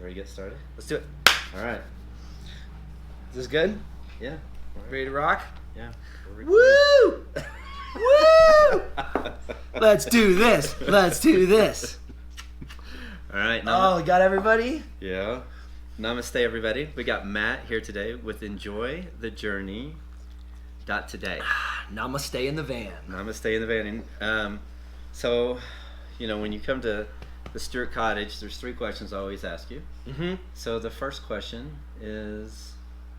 Ready to get started? Let's do it. All right. Is this good? Yeah. All right. Ready to rock? Yeah. Woo! Woo! Let's do this. Let's do this. All right. Oh, got everybody? Yeah. Namaste, everybody. We got Matt here today with Enjoy the Journey. Today. Namaste in the van. Namaste in the van. So, when you come to the Stewart Cottage, there's 3 questions I always ask you. Mm-hmm. So the first question is,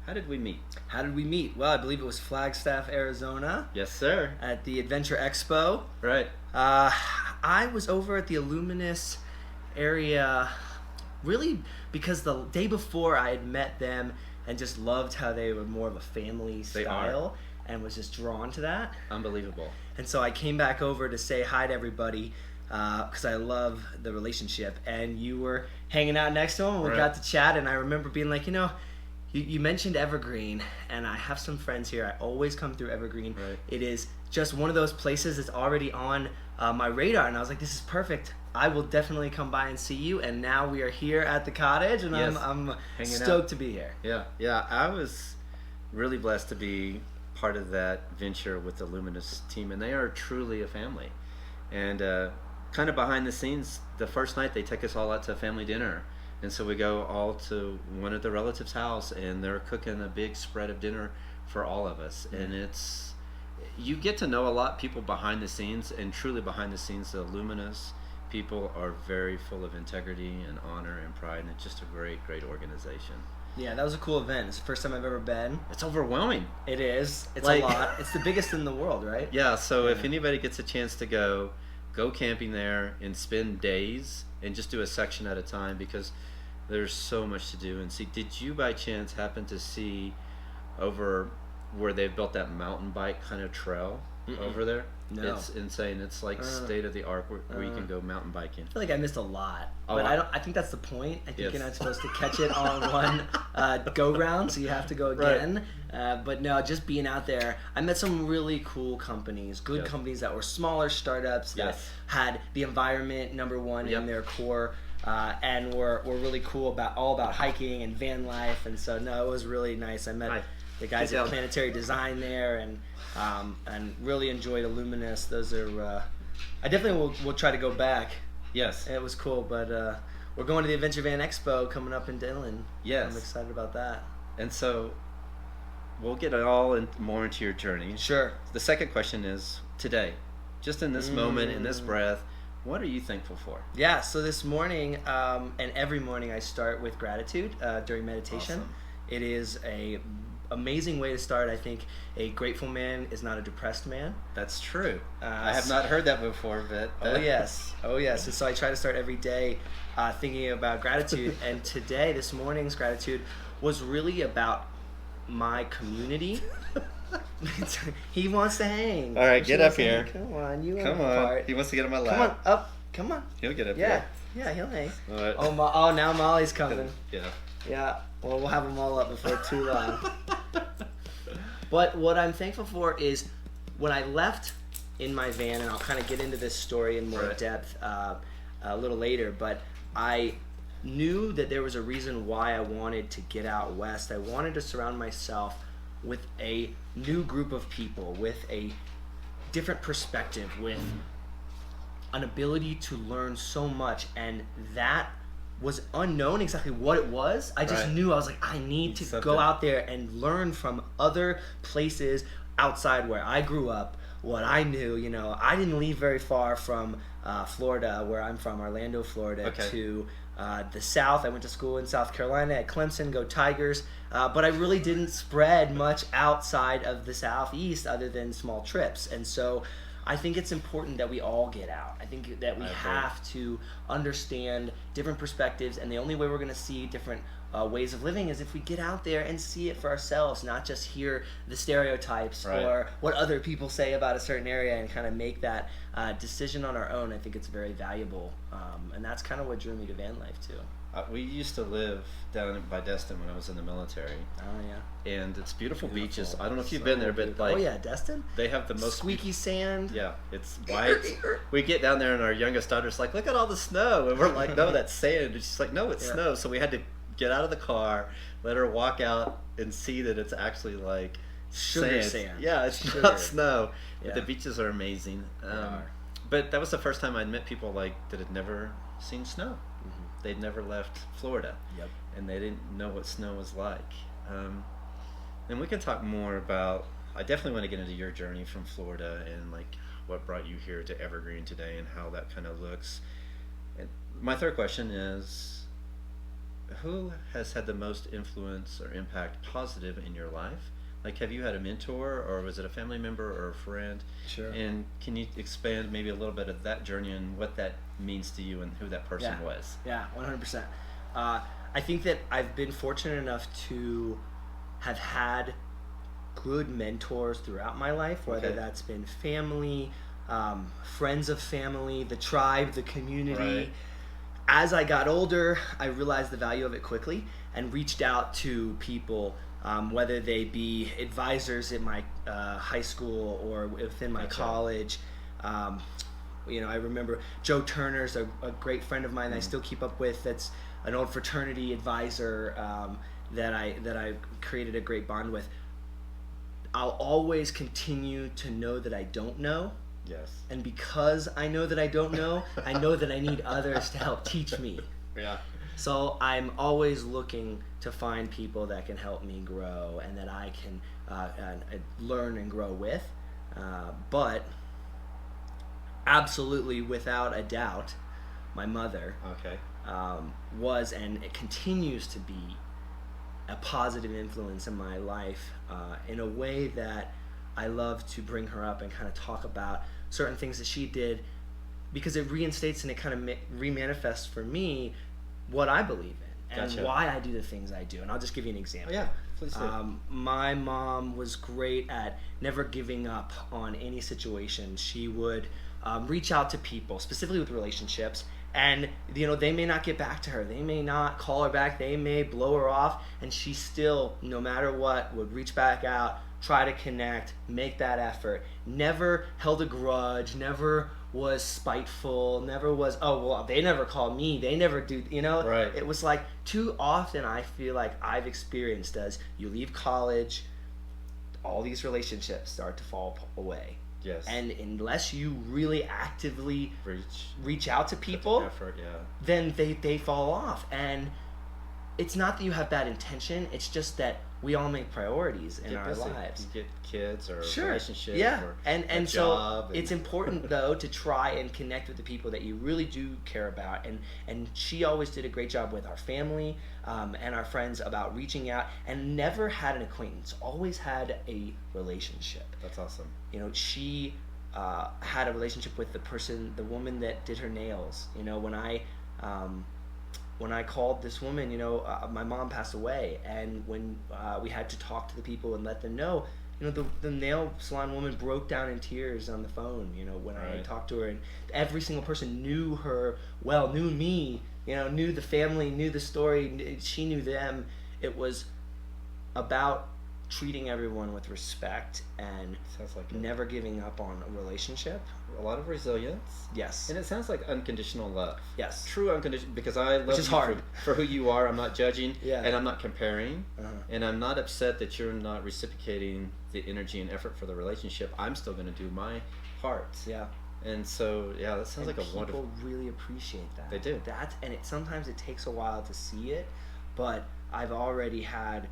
how did we meet? How did we meet? Well, I believe it was Flagstaff, Arizona. Yes, sir. At the Adventure Expo. Right. I was over at the Illuminous area really because the day before I had met them and just loved how they were more of a family style and was just drawn to that. Unbelievable. And so I came back over to say hi to everybody because I love the relationship. And you were hanging out next to him and we got to chat, and I remember being like, you mentioned Evergreen, and I have some friends here. I always come through Evergreen. Right. It is just one of those places that's already on my radar, and I was like, this is perfect. I will definitely come by and see you. And now we are here at the cottage, and yes. I'm Hanging stoked out. to be here. Yeah. I was really blessed to be part of that venture with the Luminous team, and they are truly a family. And kind of behind the scenes, the first night they take us all out to a family dinner. And so we go all to one of the relatives' house, and they're cooking a big spread of dinner for all of us. Mm-hmm. And you get to know a lot of people behind the scenes, and truly behind the scenes, the Luminous people are very full of integrity and honor and pride, and it's just a great, great organization. Yeah, that was a cool event. It's the first time I've ever been. It's overwhelming. It is. It's Like- a lot. It's the biggest in the world, right? Yeah, so if anybody gets a chance to go camping there and spend days and just do a section at a time, because there's so much to do and see. Did you by chance happen to see over where they've built that mountain bike kind of trail over there? No. It's insane. It's like state of the art where you can go mountain biking. I feel like I missed a lot, Oh, but wow. I think that's the point. I think Yes. you're not supposed to catch it on one go round, so you have to go again. But no, just being out there, I met some really cool companies, good Yes. companies that were smaller startups that Yes. had the environment number one Yep. in their core. And were really cool about hiking and van life, and so no, it was really nice. I met the guys at Planetary Design there, and really enjoyed Illuminous. Those are I definitely will try to go back. Yes. It was cool, but we're going to the Adventure Van Expo coming up in Dillon. Yes. I'm excited about that. And so we'll get more into your journey. Sure. The second question is, today, just in this moment, in this breath, what are you thankful for? Yeah, so this morning, and every morning I start with gratitude during meditation. Awesome. It is a amazing way to start. I think a grateful man is not a depressed man. That's true. I have not heard that before, but... Oh yes. And so I try to start every day thinking about gratitude. And today, this morning's gratitude was really about my community. He wants to hang. All right, get up here. Come on, you Come want on. a part. He wants to get on my lap. Come on, up. Come on. He'll get up Yeah, here. yeah, he'll hang. All right. Oh, now Molly's coming. Yeah. Yeah, well, we'll have them all up before too long. But what I'm thankful for is when I left in my van, and I'll kind of get into this story in more depth a little later, but I knew that there was a reason why I wanted to get out west. I wanted to surround myself with a new group of people, with a different perspective, with an ability to learn so much, and that was unknown exactly what it was. I just knew, I was like, I need to go out there and learn from other places outside where I grew up, what I knew. I didn't leave very far from Florida, where I'm from, Orlando, Florida, to the South. I went to school in South Carolina at Clemson, go Tigers, but I really didn't spread much outside of the Southeast other than small trips. And so I think it's important that we all get out. I think that we have to understand different perspectives, and the only way we're going to see different ways of living is if we get out there and see it for ourselves, not just hear the stereotypes or what other people say about a certain area and kind of make that decision on our own. I think it's very valuable, and that's kind of what drew me to van life too. We used to live down by Destin when I was in the military, Oh yeah. and it's beautiful, Beautiful. beaches. I don't know if you've So been there, but beautiful. like Oh yeah, Destin. they have the most Squeaky sand. Yeah, it's white. We get down there, and our youngest daughter's like, "Look at all the snow," and we're like, "No, that's sand." And she's like, "No, it's Yeah. snow." So we had to get out of the car, let her walk out, and see that it's actually like Sugar sand. Yeah, it's Sugar. not snow. But Yeah. the beaches are amazing. are. But that was the first time I'd met people like that had never seen snow. Mm-hmm. They'd never left Florida, Yep. and they didn't know what snow was like. And we can talk more about. I definitely want to get into your journey from Florida and like what brought you here to Evergreen today and how that kind of looks. And my third question is, who has had the most influence or impact positive in your life? Like, have you had a mentor, or was it a family member or a friend? Sure. And can you expand maybe a little bit of that journey and what that means to you and who that person Yeah. was? Yeah, 100%. I think that I've been fortunate enough to have had good mentors throughout my life, whether Okay. that's been family, friends of family, the tribe, the community. Right. As I got older, I realized the value of it quickly and reached out to people, whether they be advisors at my high school or within my Gotcha. college. I remember Joe Turner's a great friend of mine that I still keep up with. That's an old fraternity advisor that I created a great bond with. I'll always continue to know that I don't know. Yes. And because I know that I don't know, I know that I need others to help teach me. Yeah. So I'm always looking to find people that can help me grow and that I can learn and grow with. But absolutely, without a doubt, my mother Okay. was and it continues to be a positive influence in my life in a way that I love to bring her up and kind of talk about certain things that she did, because it reinstates and it kind of remanifests for me what I believe in and Gotcha. why I do the things I do. And I'll just give you an Oh, example. yeah, please do. My mom was great at never giving up on any situation. She would reach out to people, specifically with relationships, and they may not get back to her. They may not call her back. They may blow her off, and she still, no matter what, would reach back out, try to connect, make that effort. Never held a grudge, never was spiteful, never was, oh, well, they never called me, they never do, Right. It was like too often I feel like I've experienced as you leave college, all these relationships start to fall away. Yes. And unless you really actively reach out to Put the people, effort, yeah. then they fall off. And it's not that you have bad intention, it's just that we all make priorities in Get our busy. lives. You get kids or Sure. relationships Yeah. or And a so job it's important though to try and connect with the people that you really do care about. And she always did a great job with our family and our friends about reaching out, and never had an acquaintance, always had a relationship. That's awesome. She had a relationship with the woman that did her nails. When I called this woman, my mom passed away, and when we had to talk to the people and let them know, the nail salon woman broke down in tears on the phone, when I Right. talked to her, and every single person knew her well, knew me, knew the family, knew the story, she knew them. It was about treating everyone with respect and Sounds like never giving up on a relationship. a lot of resilience. Yes. And it sounds like unconditional love. Yes. True unconditional, because I love is you hard. for who you are. I'm not judging, Yeah. and I'm not comparing, Uh-huh. and I'm not upset that you're not reciprocating the energy and effort for the relationship. I'm still going to do my part. Yeah. And so, yeah, that sounds And like a wonderful. people really appreciate that. They do. Sometimes it takes a while to see it, but I've already had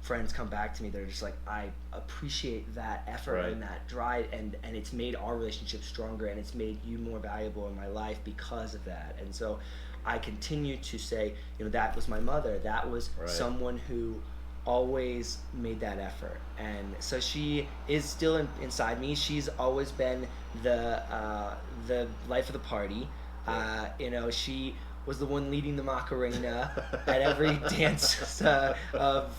friends come back to me that are just like, I appreciate that effort Right. and that drive, and it's made our relationship stronger, and it's made you more valuable in my life because of that. And so I continue to say, that was my mother. That was Right. someone who always made that effort, and so she is still inside me. She's always been the life of the party. She was the one leading the Macarena at every dance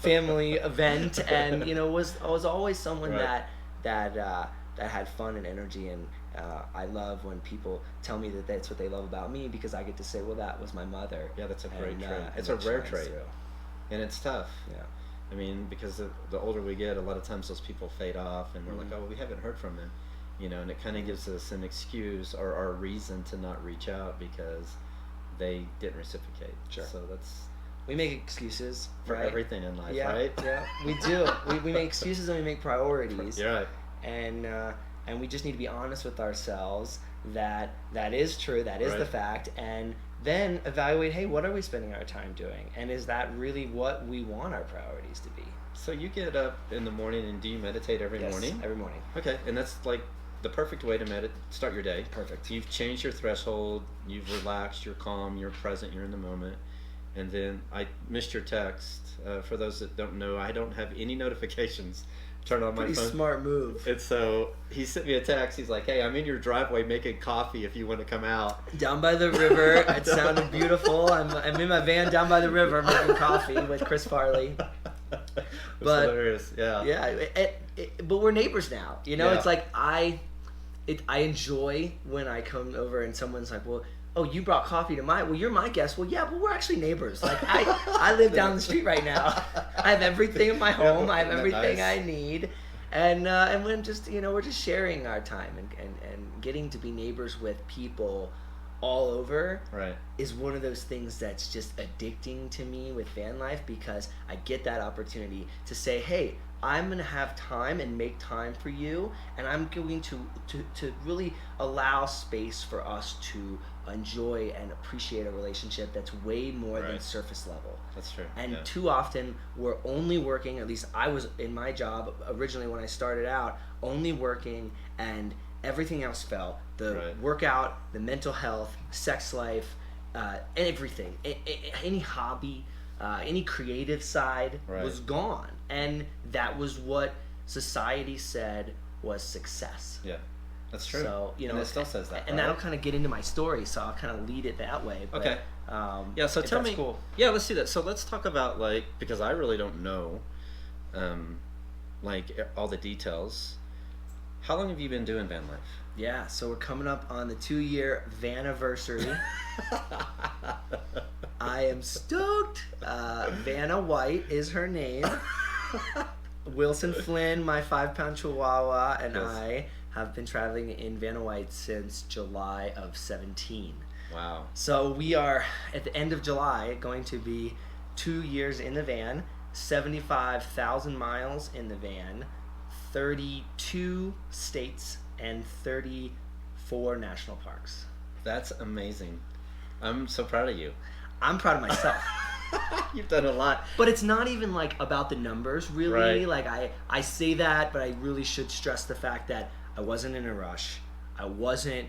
family event, and was always someone Right. that had fun and energy, and I love when people tell me that that's what they love about me, because I get to say, well, that was my mother. Yeah, that's a great trait. And It's a it rare shines trait, through. and it's tough. Yeah. I mean, because the older we get, a lot of times those people fade off, and we're like, Mhm. oh, we haven't heard from them, and it kind of gives us an excuse or a reason to not reach out because they didn't reciprocate. Sure. So that's We make excuses for right? everything in life, Yeah, right? yeah, we do. We make excuses and we make priorities. You're right. And we just need to be honest with ourselves that is true, that is Right. the fact, and then evaluate, hey, what are we spending our time doing, and is that really what we want our priorities to be? So you get up in the morning, and do you meditate every Yes, morning? every morning. Okay, and that's like the perfect way to start your day. Perfect. You've changed your threshold, you've relaxed, you're calm, you're present, you're in the moment. And then I missed your text. For those that don't know, I don't have any notifications turned on my Pretty phone. smart move. And so he sent me a text. He's like, hey, I'm in your driveway making coffee if you want to come out. Down by the river. It sounded beautiful. I'm in my van down by the river making coffee with Chris Farley. It's hilarious. Yeah. Yeah, but we're neighbors now. Yeah. It's like I enjoy when I come over and someone's like, well, oh, you brought coffee to well, you're my guest. Well, yeah, but we're actually neighbors. Like I live down the street right now. I have everything in my home. I have Isn't that everything nice? I need. And when just, we're just sharing our time and getting to be neighbors with people all over Right. is one of those things that's just addicting to me with van life, because I get that opportunity to say, hey, I'm going to have time and make time for you, and I'm going to really allow space for us to enjoy and appreciate a relationship that's way more than Right. surface level. That's true. And yeah. too often we're only working, at least I was in my job originally when I started out, only working, and everything else fell. The Right. workout, the mental health, sex life, everything, any hobby, any creative side Right. was gone. And that was what society said was success. Yeah. That's true. So, and it still says that. And right? that'll kind of get into my story, so I'll kind of lead it that way. But, Okay. Yeah, so if tell that's me. cool. Yeah, let's do that. So let's talk about, because I really don't know, all the details. How long have you been doing van life? Yeah, so we're coming up on the 2-year Vaniversary. I am stoked. Vanna White is her name. Wilson Flynn, my 5-pound Chihuahua, and Yes. I have been traveling in Vanna White since July of 17. Wow. So we are, at the end of July, going to be 2 years in the van, 75,000 miles in the van, 32 states, and 34 national parks. That's amazing. I'm so proud of you. I'm proud of myself. You've done a lot. But it's not even about the numbers, really. Right. I say that, but I really should stress the fact that I wasn't in a rush. I wasn't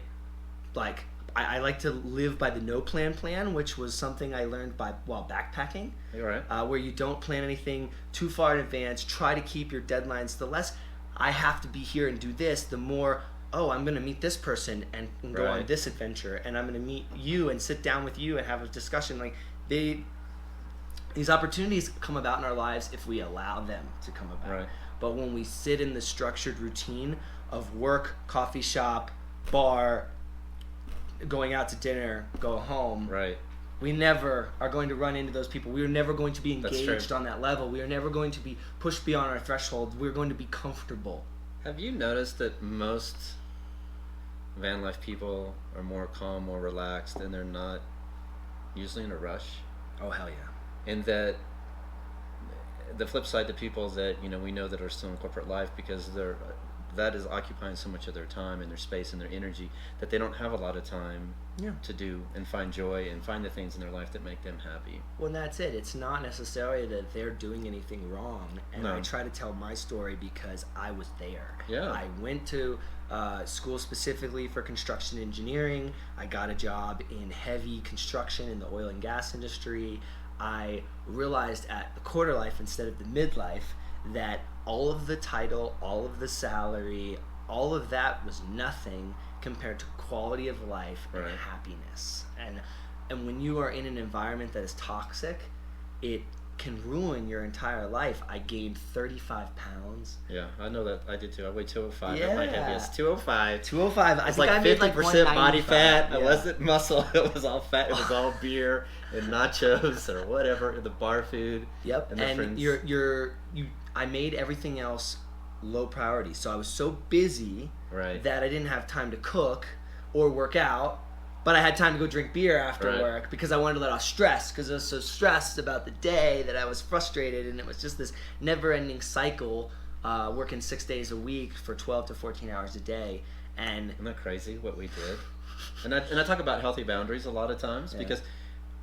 I like to live by the no plan, which was something I learned while backpacking. You're right. Where you don't plan anything too far in advance. Try to keep your deadlines. The less I have to be here and do this, the more, I'm going to meet this person and go on Right. this adventure, and I'm going to meet you and sit down with you and have a discussion. These opportunities come about in our lives if we allow them to come about. Right. But when we sit in the structured routine of work, coffee shop, bar, going out to dinner, go home, Right. we never are going to run into those people. We are never going to be That's engaged true. on that level. We are never going to be pushed beyond our threshold. We're going to be comfortable. Have you noticed that most van life people are more calm, more relaxed, and they're not usually in a rush? Oh, hell yeah. And that the flip side to people that we know that are still in corporate life, because that is occupying so much of their time and their space and their energy, that they don't have a lot of time to do and find joy and find the things in their life that make them happy. Well, that's it. It's not necessarily that they're doing anything wrong. And No. I try to tell my story because I was there. Yeah. I went to school specifically for construction engineering. I got a job in heavy construction in the oil and gas industry. I realized at the quarter life instead of the midlife that all of the title, all of the salary, all of that was nothing compared to quality of life and Right. happiness. And when you are in an environment that is toxic, it can ruin your entire life. I gained 35 pounds. Yeah, I know that. I did too. I weighed 205 Yeah. at my heaviest. 205. 205. I It's think like I made 50% like body fat. Yeah. It wasn't muscle. It was all fat. It was all beer and nachos or whatever, the bar food. Yep. And, the And friends. I made everything else low priority. So I was so busy Right. that I didn't have time to cook or work out. But I had time to go drink beer after Right. work because I wanted to let off stress, because I was so stressed about the day that I was frustrated, and it was just this never-ending cycle, working 6 days a week for 12 to 14 hours a day. And Isn't that crazy what we did? And I talk about healthy boundaries a lot of times because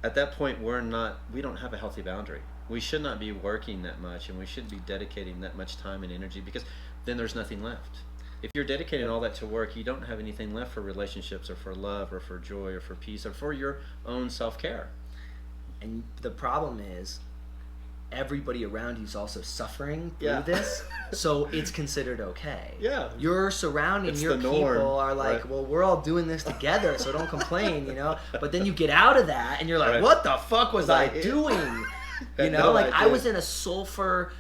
at that point we don't have a healthy boundary. We should not be working that much, and we shouldn't be dedicating that much time and energy, because then there's nothing left. If you're dedicating all that to work, you don't have anything left for relationships or for love or for joy or for peace or for your own self-care. And the problem is, everybody around you is also suffering through Yeah. this, so it's considered okay. Yeah. Your surrounding, It's your the norm, people are like, right. well, we're all doing this together, so don't complain, you know? But then you get out of that, and you're like, Right. what the fuck was I Right. doing? You Had know, no like I idea. was in a sulfur,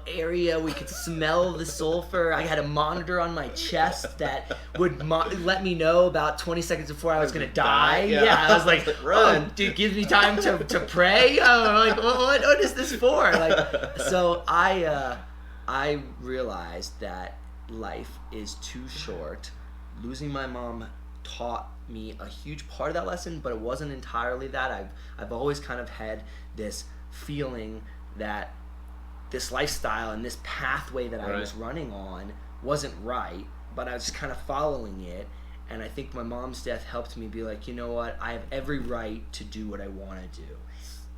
area. We could smell the sulfur. I had a monitor on my chest that would let me know about 20 seconds before I was going to die. Yeah. I was like, Run. oh, dude, gives me time to pray. Oh, like, what is this for? Like, so I realized that life is too short. Losing my mom taught me a huge part of that lesson, but it wasn't entirely that. I've always kind of had this feeling that this lifestyle and this pathway that I was running on wasn't right, but I was just kind of following it. And I think my mom's death helped me be like, you know what, I have every right to do what I want to do,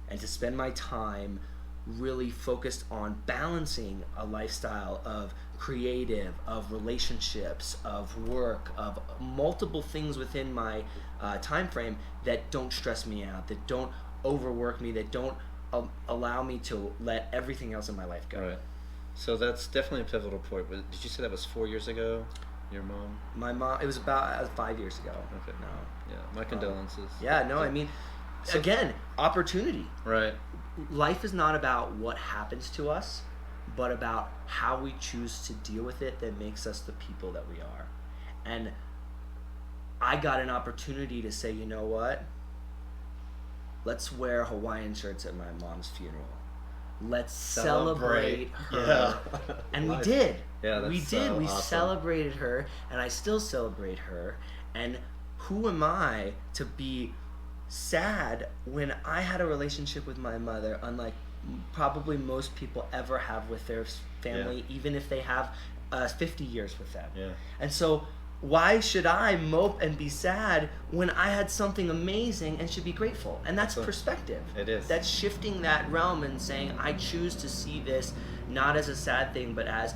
and to spend my time really focused on balancing a lifestyle of creative, of relationships, of work, of multiple things within my time frame that don't stress me out, that don't overwork me, that don't allow me to let everything else in my life go. Right. So that's definitely a pivotal point. Did you say that was 4 years ago? Your mom? My mom, it was about 5 years ago. Okay. No. Yeah. My condolences. Yeah, no, I mean, again, opportunity. Right. Life is not about what happens to us, but about how we choose to deal with it that makes us the people that we are. And I got an opportunity to say, you know what? Let's wear Hawaiian shirts at my mom's funeral. Let's celebrate her. Yeah. And we did. Yeah, that's we did. so We awesome. celebrated her, and I still celebrate her. And who am I to be sad when I had a relationship with my mother, unlike probably most people ever have with their family, even if they have 50 years with them. Yeah. And so why should I mope and be sad when I had something amazing and should be grateful? And that's perspective. It is. That's shifting that realm and saying, I choose to see this not as a sad thing, but as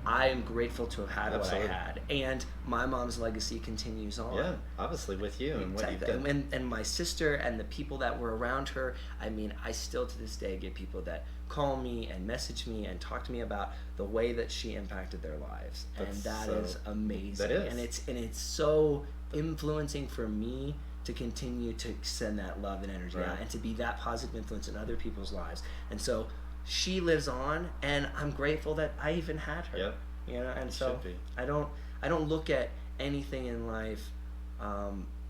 I am grateful to have had Absolutely. what I had. And my mom's legacy continues on. Yeah. Obviously with you and what you've done. And my sister and the people that were around her, I mean, I still to this day get people that call me and message me and talk to me about the way that she impacted their lives. And that is amazing. That is. And it's so influencing for me to continue to send that love and energy out, and to be that positive influence in other people's lives. And so she lives on, and I'm grateful that I even had her. Yep. You know, and It so should be. I don't look at anything in life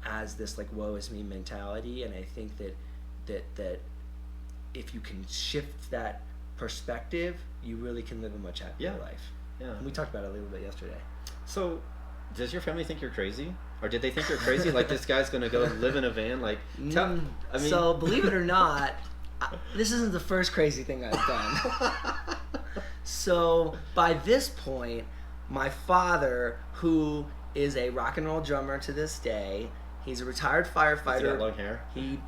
as this like woe is me mentality, and I think that if you can shift that perspective, you really can live a much happier life. Yeah. And we talked about it a little bit yesterday. So, does your family think you're crazy, or did they think you're crazy? Like this guy's gonna go live in a van? Like, So believe it or not, this isn't the first crazy thing I've done. So by this point, my father, who is a rock and roll drummer to this day, he's a retired firefighter. Does he got long hair?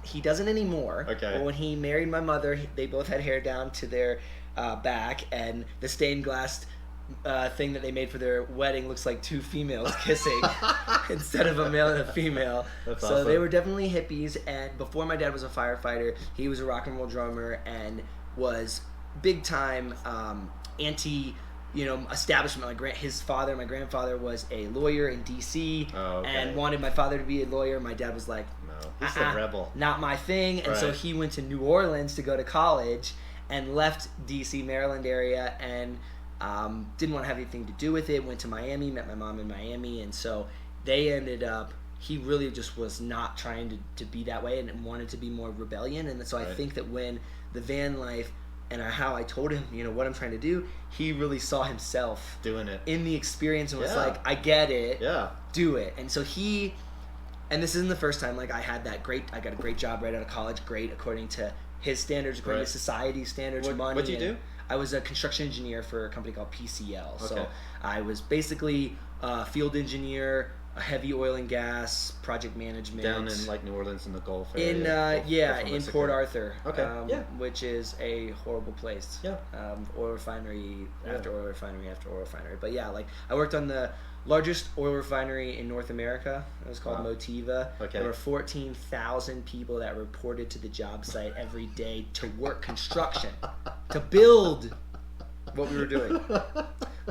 He doesn't anymore. Okay. But when he married my mother, they both had hair down to their back, and the stained glass thing that they made for their wedding looks like two females kissing instead of a male and a female. That's so awesome. they were definitely hippies, and before my dad was a firefighter, he was a rock and roll drummer and was big time anti establishment. His father, my grandfather, was a lawyer in DC and wanted my father to be a lawyer. My dad was like, no, he's a rebel. Not my thing. And so Right. he went to New Orleans to go to college, and left DC, Maryland area, and didn't want to have anything to do with it. Went to Miami, met my mom in Miami, and so they ended up. He really just was not trying to be that way and wanted to be more rebellion. And so I think that when the van life and how I told him, what I'm trying to do, he really saw himself doing it in the experience and was like, I get it. Yeah. Do it. And so and this isn't the first time, like I got a great job right out of college, great according to his standards, according to society's standards, money. What'd you do? I was a construction engineer for a company called PCL. Okay. So I was basically a field engineer, a heavy oil and gas, project management. Down in like New Orleans in the Gulf area. In Port Arthur. Okay. Which is a horrible place. Yeah. Oil refinery after oil refinery after oil refinery. But yeah, like I worked on the largest oil refinery in North America. It was called Motiva. Okay. There were 14,000 people that reported to the job site every day to work construction, to build what we were doing.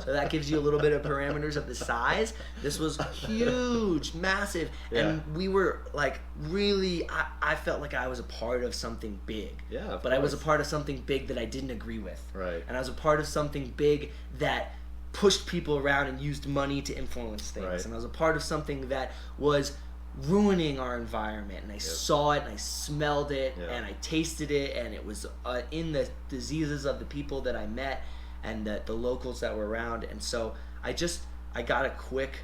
So that gives you a little bit of parameters of the size. This was huge, massive, and we were like really. I felt like I was a part of something big. Yeah, but I was a part of something big that I didn't agree with. Right. And I was a part of something big that pushed people around and used money to influence things. Right. And I was a part of something that was ruining our environment. And I saw it, and I smelled it, and I tasted it, and it was in the diseases of the people that I met and the locals that were around. And so I got a quick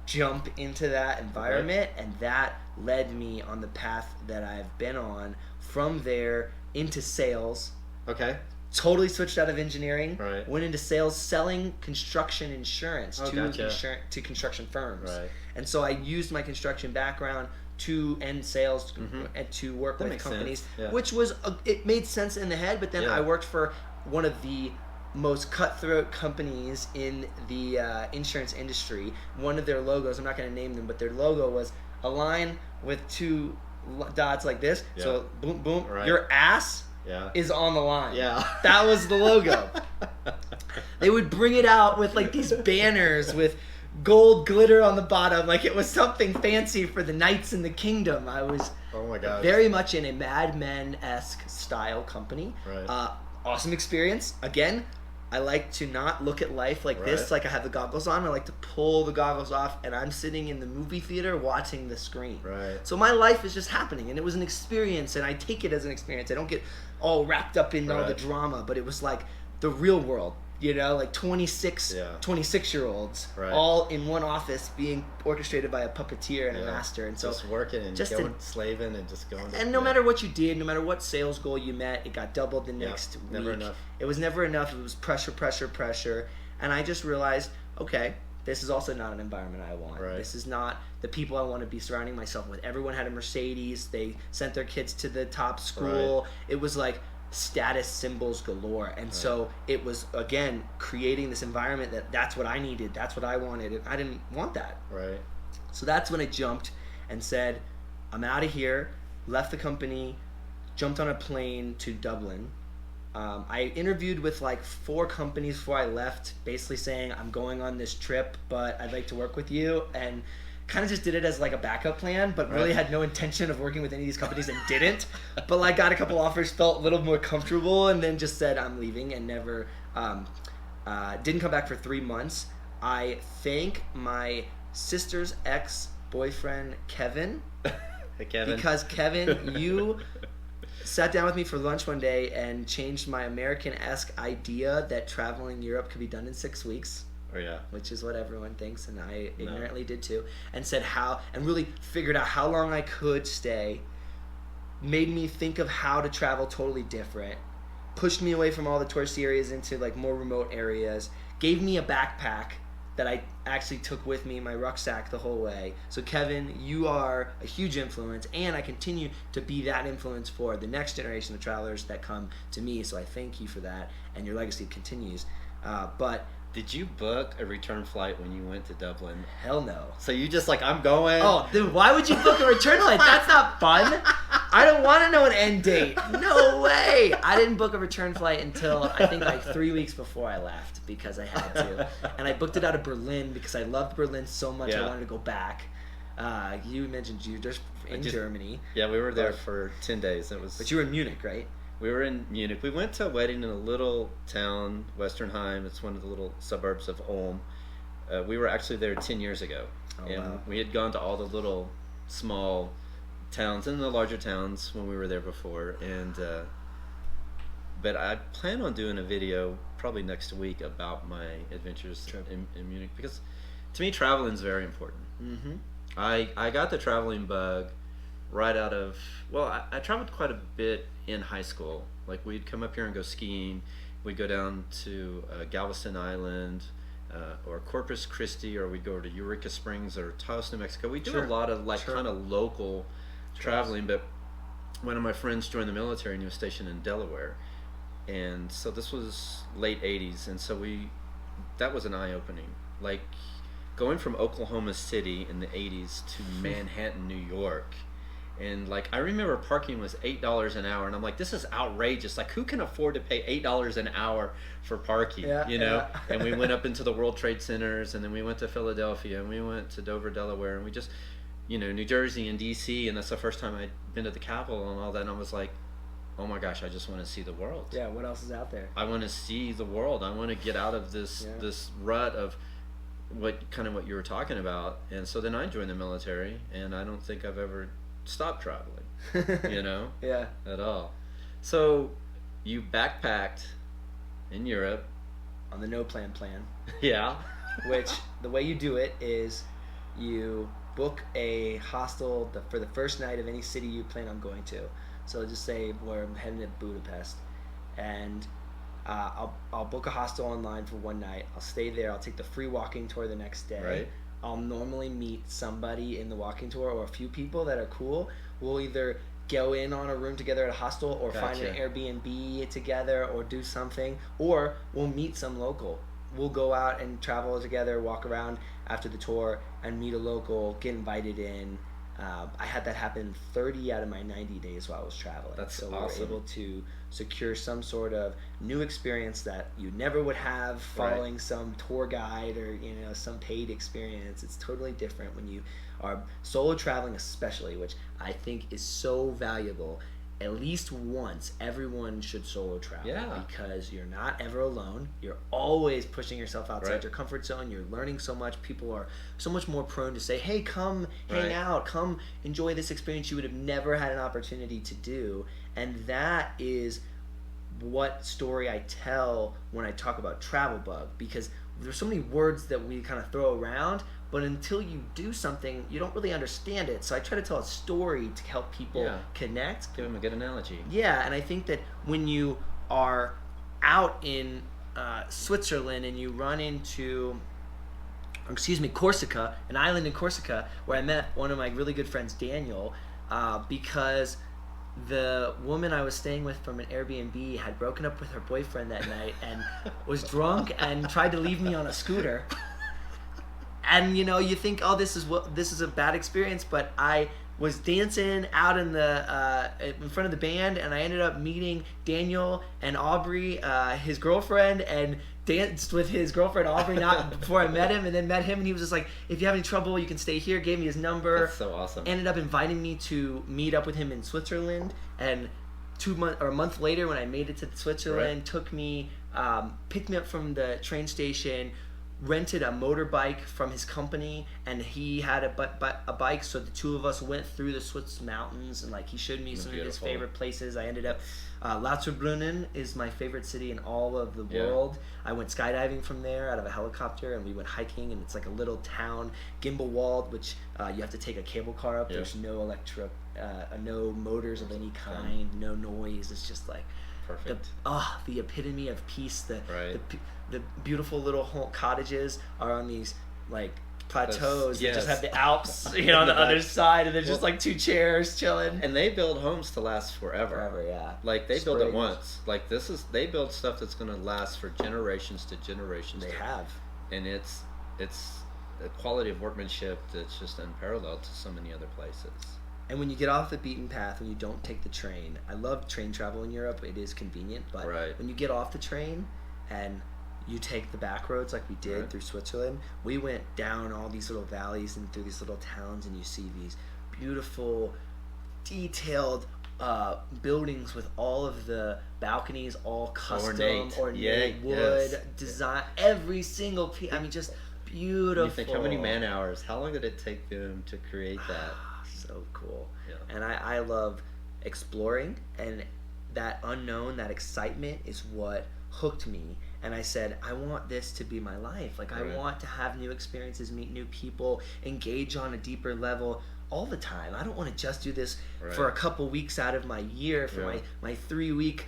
jump into that environment, and that led me on the path that I've been on from there into sales. Okay. Totally switched out of engineering. Right. Went into sales, selling construction insurance to construction firms. Right. And so I used my construction background and sales and to work with companies, which was it made sense in the head. But then I worked for one of the most cutthroat companies in the insurance industry. One of their logos, I'm not going to name them, but their logo was a line with two dots like this. Yeah. So boom, boom, your ass is on the line. Yeah. That was the logo. They would bring it out with like these banners with gold glitter on the bottom, like it was something fancy for the knights in the kingdom. I was very much in a Mad Men-esque style company. Right. Awesome experience. Again, I like to not look at life like this, like I have the goggles on. I like to pull the goggles off, and I'm sitting in the movie theater watching the screen. Right. So my life is just happening, and it was an experience, and I take it as an experience. I don't get all wrapped up in all the drama, but it was like the real world, like 26-year-olds all in one office being orchestrated by a puppeteer and a master. And so just working and slaving and just going. And no matter what you did, no matter what sales goal you met, it got doubled the next week. Never enough. It was never enough. It was pressure. And I just realized, okay, this is also not an environment I want. Right. This is not the people I want to be surrounding myself with. Everyone had a Mercedes. They sent their kids to the top school. Right. It was like status symbols galore. And so it was, again, creating this environment that's what I needed. That's what I wanted. And I didn't want that. Right. So that's when I jumped and said, I'm out of here, left the company, jumped on a plane to Dublin. I interviewed with like 4 companies before I left, basically saying I'm going on this trip, but I'd like to work with you, and kind of just did it as like a backup plan, but really had no intention of working with any of these companies and didn't. But like got a couple offers, felt a little more comfortable, and then just said I'm leaving and never didn't come back for 3 months. I thank my sister's ex-boyfriend Kevin. Hey, Kevin. Because Kevin, you sat down with me for lunch one day and changed my American-esque idea that traveling Europe could be done in 6 weeks. Oh yeah. Which is what everyone thinks, and I ignorantly did too. And said and really figured out how long I could stay. Made me think of how to travel totally different. Pushed me away from all the touristy areas into like more remote areas. Gave me a backpack that I actually took with me in my rucksack the whole way. So Kevin, you are a huge influence, and I continue to be that influence for the next generation of travelers that come to me. So I thank you for that, and your legacy continues. But did you book a return flight when you went to Dublin? Hell no. So you just like, I'm going. Oh, then why would you book a return flight? That's not fun. I don't want to know an end date. No way. I didn't book a return flight until I think like 3 weeks before I left because I had to. And I booked it out of Berlin because I loved Berlin so much I wanted to go back. You mentioned you just in Germany. Yeah, we were there for 10 days. But you were in Munich, right? We were in Munich. We went to a wedding in a little town, Westernheim. It's one of the little suburbs of Ulm. We were actually there 10 years ago. Oh, And wow. we had gone to all the little, small towns and the larger towns when we were there before. But I plan on doing a video probably next week about my adventures Sure. in Munich, because to me, traveling is very important. Mm-hmm. I got the traveling bug right out of, well, I traveled quite a bit in high school. Like, we'd come up here and go skiing. We'd go down to Galveston Island or Corpus Christi, or we'd go to Eureka Springs or Taos, New Mexico. We do Sure. a lot of like Sure. kind of local traveling. But one of my friends joined the military and he was stationed in Delaware. And so this was late 80s, and so that was an eye-opening. Like, going from Oklahoma City in the 80s to Manhattan, New York, and like, I remember parking was $8 an hour, and I'm like, this is outrageous. Like, who can afford to pay $8 an hour for parking? Yeah, you know? yeah. And we went up into the World Trade Centers, and then we went to Philadelphia, and we went to Dover, Delaware, and we just, New Jersey and DC, and that's the first time I'd been to the Capitol and all that, and I was like, oh my gosh, I just want to see the world. Yeah, what else is out there? I want to see the world. I want to get out of this rut of what you were talking about. And so then I joined the military, and I don't think I've ever stopped traveling, Yeah. at all. So you backpacked in Europe. On the no plan plan. Yeah. Which, the way you do it is you book a hostel for the first night of any city you plan on going to. So just say we're heading to Budapest, and I'll book a hostel online for one night. I'll stay there. I'll take the free walking tour the next day. Right. I'll normally meet somebody in the walking tour, or a few people that are cool. We'll either go in on a room together at a hostel, or find an Gotcha. Airbnb together, or do something, or we'll meet some local. We'll go out and travel together, walk around after the tour, and meet a local, get invited in. I had that happen 30 out of my 90 days while I was traveling. That's so awesome. we were able to secure some sort of new experience that you never would have following Right. some tour guide or some paid experience. It's totally different when you are solo traveling, especially, which I think is so valuable. At least once, everyone should solo travel. Yeah. Because you're not ever alone. You're always pushing yourself outside Right. your comfort zone. You're learning so much. People are so much more prone to say, hey, come hang Right. out. Come enjoy this experience you would have never had an opportunity to do. And that is what story I tell when I talk about travel bug. Because there's so many words that we kind of throw around, but until you do something, you don't really understand it. So I try to tell a story to help people Yeah. connect. Give him a good analogy. Yeah, and I think that when you are out in Switzerland and you run into, Corsica, an island in Corsica, where I met one of my really good friends, Daniel, because the woman I was staying with from an Airbnb had broken up with her boyfriend that night and was drunk and tried to leave me on a scooter. And you think, oh, this is a bad experience, but I was dancing out in front of the band, and I ended up meeting Daniel and Aubrey, his girlfriend, and danced with his girlfriend Aubrey not before I met him, and then met him, and he was just like, if you have any trouble, you can stay here. Gave me his number. That's so awesome. Ended up inviting me to meet up with him in Switzerland, and a month later, when I made it to Switzerland, Right. took me, picked me up from the train station, rented a motorbike from his company, and he had a bike, so the two of us went through the Swiss mountains, and he showed me some of his Beautiful. favorite places. I ended up Lauterbrunnen is my favorite city in all of the Yeah. world. I went skydiving from there out of a helicopter, and we went hiking, and it's like a little town, Gimbelwald, which you have to take a cable car up. Yeah. There's no no motors of any kind, no noise. It's just like Perfect. the epitome of peace. Right. The beautiful little cottages are on these plateaus that yes. just have the Alps, on the other side, and there's just two chairs chilling. And they build homes to last forever. Forever, yeah. Like, they build it Springs. once. Like, they build stuff that's going to last for generations to generations. They have. And it's a quality of workmanship that's just unparalleled to so many other places. And when you get off the beaten path, when you don't take the train, I love train travel in Europe. It is convenient, but Right. when you get off the train and you take the back roads like we did Right. through Switzerland, we went down all these little valleys and through these little towns, and you see these beautiful, detailed buildings with all of the balconies, all custom, Ornate, wood, yes. design, every single piece. I mean, just beautiful. You think, how many man hours? How long did it take them to create that? So cool. Yeah. And I love exploring, and that unknown, that excitement is what hooked me. And I said, I want this to be my life. Like, Right. I want to have new experiences, meet new people, engage on a deeper level all the time. I don't want to just do this Right. for a couple weeks out of my year for Yeah. my 3 week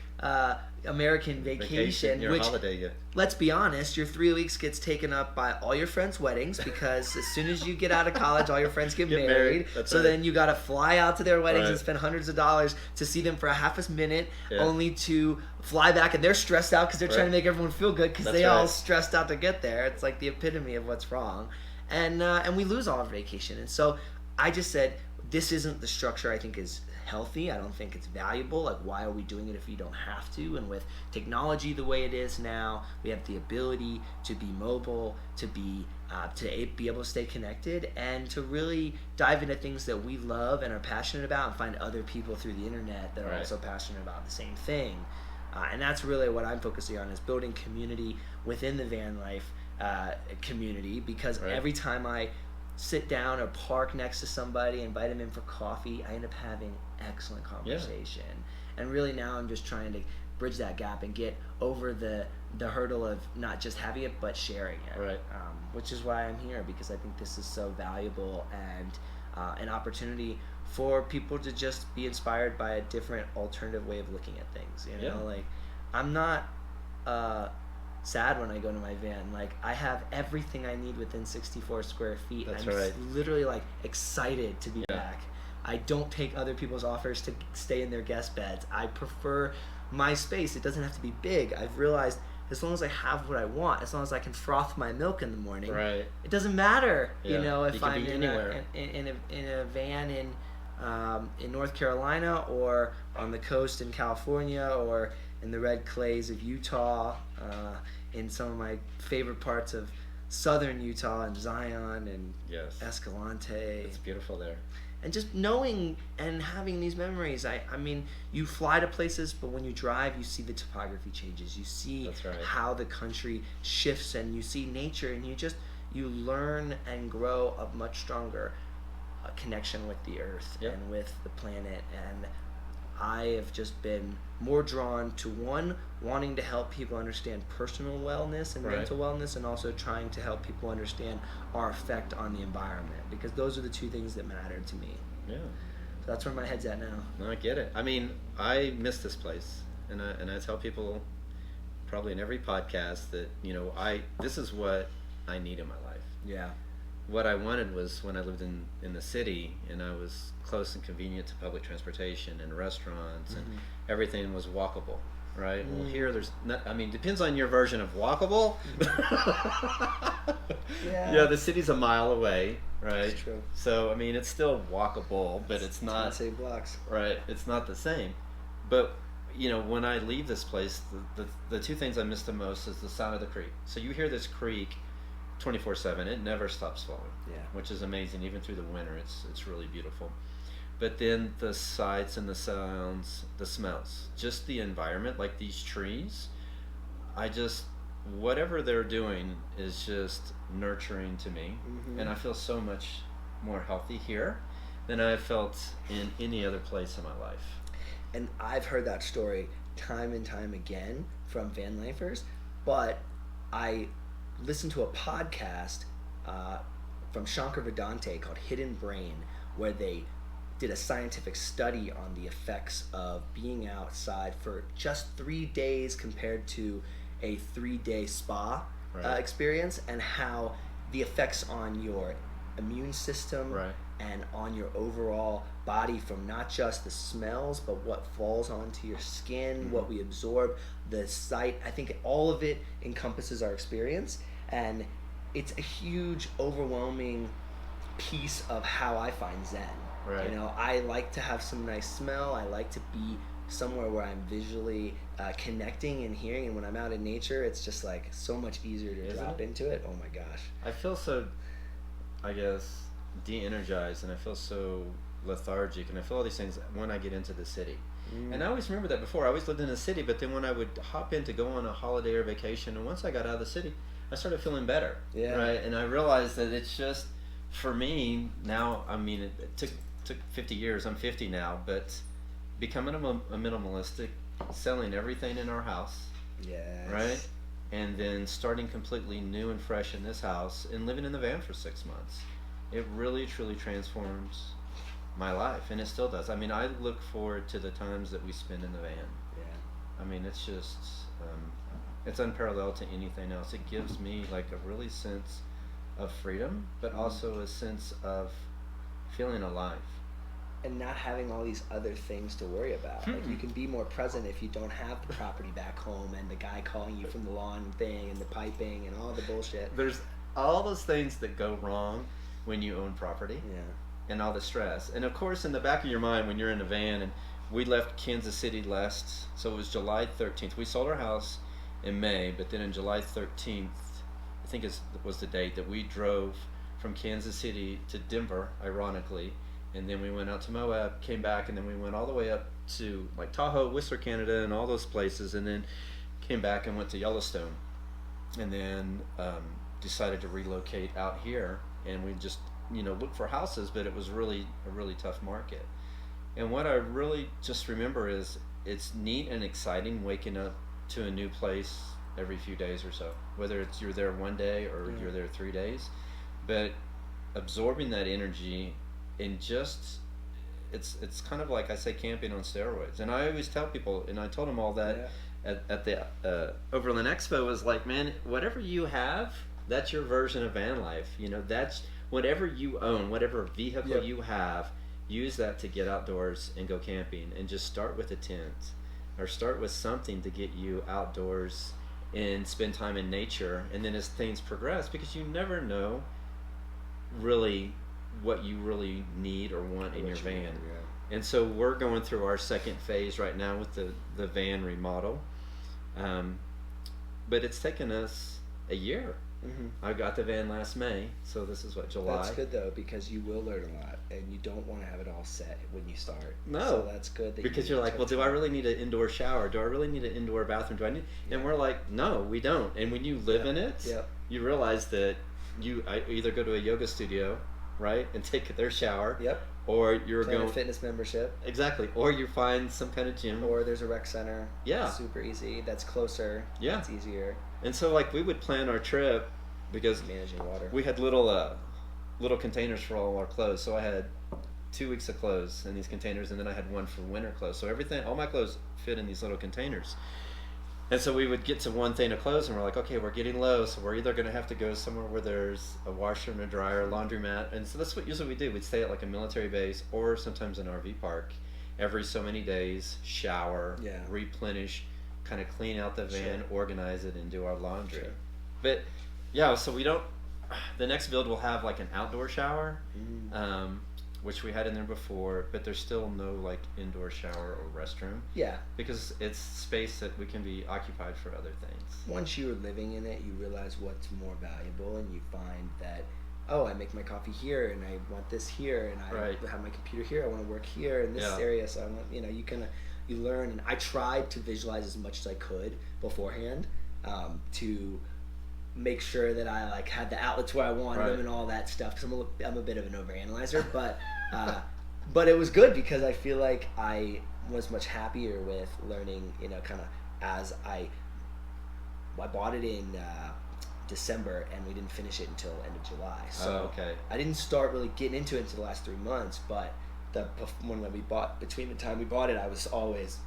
American vacation, your which, holiday, yeah. let's be honest, your 3 weeks gets taken up by all your friends' weddings, because as soon as you get out of college, all your friends get married. That's So right. then you got to fly out to their weddings Right. and spend hundreds of dollars to see them for a half a minute, Yeah. only to fly back, and they're stressed out because they're trying to Right. make everyone feel good because That's they all right. stressed out to get there. It's like the epitome of what's wrong, and we lose all our vacation. And so I just said, this isn't the structure I think is healthy. I don't think it's valuable. Like, why are we doing it if you don't have to? And with technology the way it is now, we have the ability to be mobile, to be able to stay connected, and to really dive into things that we love and are passionate about, and find other people through the internet that are Right. also passionate about the same thing. And that's really what I'm focusing on, is building community within the van life community, because Right. every time I sit down or park next to somebody, invite them in for coffee, I end up having excellent conversation. And really now I'm just trying to bridge that gap and get over the hurdle of not just having it but sharing it. Right. Which is why I'm here, because I think this is so valuable, and an opportunity for people to just be inspired by a different alternative way of looking at things. You know, Yeah. like, I'm not sad when I go to my van. Like, I have everything I need within 64 square feet. That's I'm right. literally like excited to be Yeah. back. I don't take other people's offers to stay in their guest beds. I prefer my space. It doesn't have to be big. I've realized, as long as I have what I want, as long as I can froth my milk in the morning, Right. it doesn't matter. Yeah. You know, if You can I'm be in anywhere. in a van in North Carolina, or on the coast in California, or in the red clays of Utah, in some of my favorite parts of southern Utah, and Zion and Yes. Escalante. It's beautiful there. And just knowing and having these memories. I mean, you fly to places, but when you drive, you see the topography changes. You see That's right. how the country shifts, and you see nature, and you learn and grow a much stronger connection with the earth. Yep. And with the planet. And I have just been more drawn to, one, wanting to help people understand personal wellness and Right. mental wellness, and also trying to help people understand our effect on the environment, because those are the two things that matter to me. Yeah. So that's where my head's at now. No, I get it. I mean, I miss this place, and I tell people, probably in every podcast, that, you know, this is what I need in my life. Yeah. What I wanted was, when I lived in the city and I was close and convenient to public transportation and restaurants, and everything was walkable, right? Well, here there's not. I mean, depends on your version of walkable. Yeah, the city's a mile away, right? That's true. So I mean, it's still walkable, but it's not. Same blocks. Right, it's not the same. But you know, when I leave this place, the two things I miss the most is the sound of the creek. So you hear this creek 24/7. It never stops flowing. Yeah. Which is amazing. Even through the winter, it's really beautiful. But then the sights and the sounds, the smells, just the environment, like these trees, whatever they're doing is just nurturing to me. Mhm. And I feel so much more healthy here than I've felt in any other place in my life. And I've heard that story time and time again from van lifers, but I listened to a podcast from Shankar Vedante called Hidden Brain, where they did a scientific study on the effects of being outside for just 3 days compared to a 3-day spa Right. experience, and how the effects on your immune system Right. and on your overall body, from not just the smells, but what falls onto your skin, what we absorb, the sight. I think all of it encompasses our experience, and it's a huge, overwhelming piece of how I find Zen. Right. You know, I like to have some nice smell. I like to be somewhere where I'm visually connecting and hearing, and when I'm out in nature, it's just like so much easier to Isn't drop it? into it. Oh my gosh. I feel so, I guess, de-energized, and I feel so lethargic, and I feel all these things when I get into the city. Mm. And I always remember that before. I always lived in the city, but then when I would hop in to go on a holiday or vacation, and once I got out of the city, I started feeling better. Yeah. Right? And I realized that it's just, for me, now, I mean, it took 50 years. I'm 50 now, but becoming a minimalistic, selling everything in our house, Yes. right? And then starting completely new and fresh in this house and living in the van for 6 months. It really, truly transforms my life, and it still does. I mean, I look forward to the times that we spend in the van. Yeah. I mean, it's just, it's unparalleled to anything else. It gives me like a really sense of freedom, but also a sense of feeling alive. And not having all these other things to worry about. Like, you can be more present if you don't have the property back home and the guy calling you from the lawn thing and the piping and all the bullshit. There's all those things that go wrong when you own property. Yeah. And all the stress. And of course, in the back of your mind, when you're in a van, and we left Kansas City so it was July 13th. We sold our house in May, but then in July 13th, I think was the date that we drove from Kansas City to Denver, ironically. And then we went out to Moab, came back, and then we went all the way up to like Tahoe, Whistler, Canada, and all those places, and then came back and went to Yellowstone. And then decided to relocate out here, and we just look for houses, but it was really a really tough market. And what I really just remember is it's neat and exciting waking up to a new place every few days or so, whether it's you're there one day or you're there 3 days, but absorbing that energy and just it's kind of like I say camping on steroids. And I always tell people, and I told them all that at the Overland Expo, was like, man, whatever you have, that's your version of van life. That's whatever you own, whatever vehicle you have, use that to get outdoors and go camping, and just start with a tent or start with something to get you outdoors and spend time in nature. And then as things progress, because you never know really what you really need or want in your van. And so we're going through our second phase right now with the van remodel. But it's taken us a year. I got the van last May, so this is what, July? That's good though, because you will learn a lot, and you don't want to have it all set when you start. No, so that's good. Because you're like, well, do I really need an indoor shower? Do I really need an indoor bathroom? Do I need? And we're like, no, we don't. And when you live in it, you realize that I either go to a yoga studio, right, and take their shower. Or you're Planet going Fitness membership. Exactly. Or you find some kind of gym. Or there's a rec center. Yeah. Super easy. That's closer. Yeah. It's easier. And so like we would plan our trip because managing water. We had little containers for all our clothes. So I had 2 weeks of clothes in these containers, and then I had one for winter clothes. So all my clothes fit in these little containers. And so we would get to one thing of clothes, and we're like, okay, we're getting low, so we're either going to have to go somewhere where there's a washer and a dryer, a laundromat. And so that's what usually we do. We'd stay at like a military base or sometimes an RV park every so many days, shower, replenish, kind of clean out the van, organize it, and do our laundry. But yeah, so the next build will have like an outdoor shower, which we had in there before, but there's still no like indoor shower or restroom. Yeah. Because it's space that we can be occupied for other things. Once you're living in it, you realize what's more valuable, and you find that, oh, I make my coffee here, and I want this here, and I have my computer here, I want to work here in this area, so I want, you learn. And I tried to visualize as much as I could beforehand, to make sure that I like had the outlets where I wanted them and all that stuff, because I'm a bit of an overanalyzer, but it was good because I feel like I was much happier with learning, kind of as I bought it in December, and we didn't finish it until end of July, so I didn't start really getting into it until the last 3 months. But between the time we bought it, I was always,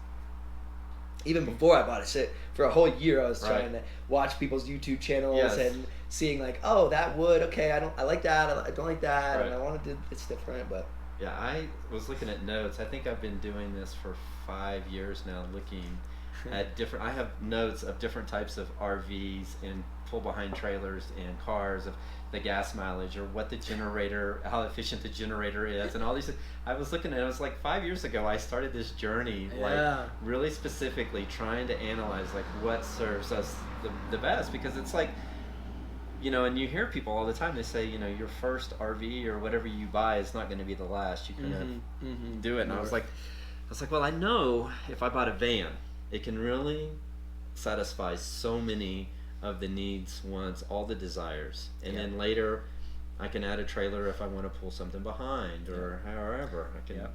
even before I bought it, for a whole year I was trying to watch people's YouTube channels and seeing like, oh, that wood, okay, I like that, I don't like that, and I want to do it's different. But yeah, I was looking at notes. I think I've been doing this for 5 years now, looking at different. I have notes of different types of RVs and pull behind trailers and cars, of the gas mileage or what the generator, how efficient the generator is, and all these things. I was looking at it, was like 5 years ago I started this journey, like really specifically trying to analyze like what serves us the best, because it's like And you hear people all the time. They say, your first RV or whatever you buy is not going to be the last. You kind of do it. And I was like, well, I know if I bought a van, it can really satisfy so many of the needs, wants, all the desires, and then later I can add a trailer if I want to pull something behind or however I can.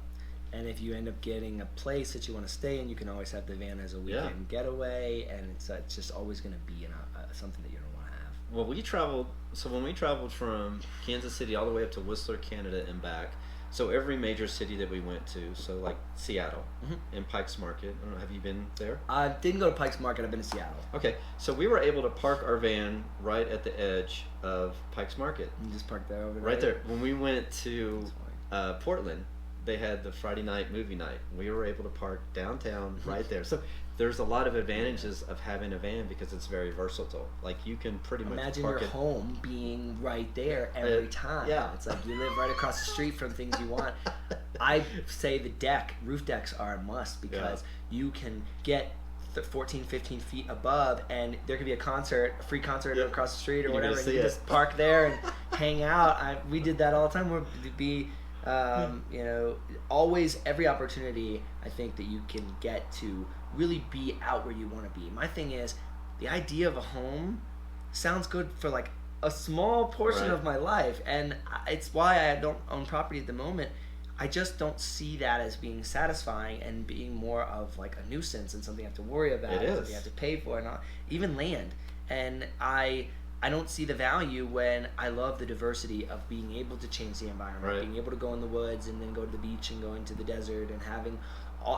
And if you end up getting a place that you want to stay in, you can always have the van as a weekend getaway, and it's just always going to be something that you don't want to have. Well, when we traveled from Kansas City all the way up to Whistler, Canada, and back, so every major city that we went to, so like Seattle and Pikes Market. I don't know, have you been there? I didn't go to Pikes Market. I've been to Seattle. Okay, so we were able to park our van right at the edge of Pikes Market. You just parked there over there? Right there. When we went to Portland, they had the Friday night movie night. We were able to park downtown right there. So there's a lot of advantages of having a van because it's very versatile. Like you can pretty much imagine park your home being right there every time. Yeah. It's like you live right across the street from things you want. I say the roof decks are a must because you can get 14, 15 feet above, and there could be a free concert across the street or whatever, and you just park there and hang out. We did that all the time. We'd be always every opportunity I think that you can get to really be out where you want to be. My thing is the idea of a home sounds good for like a small portion of my life, and it's why I don't own property at the moment. I just don't see that as being satisfying and being more of like a nuisance and something you have to worry about. It is. Something you have to pay for, and even land. And I don't see the value when I love the diversity of being able to change the environment, being able to go in the woods and then go to the beach and go into the desert and having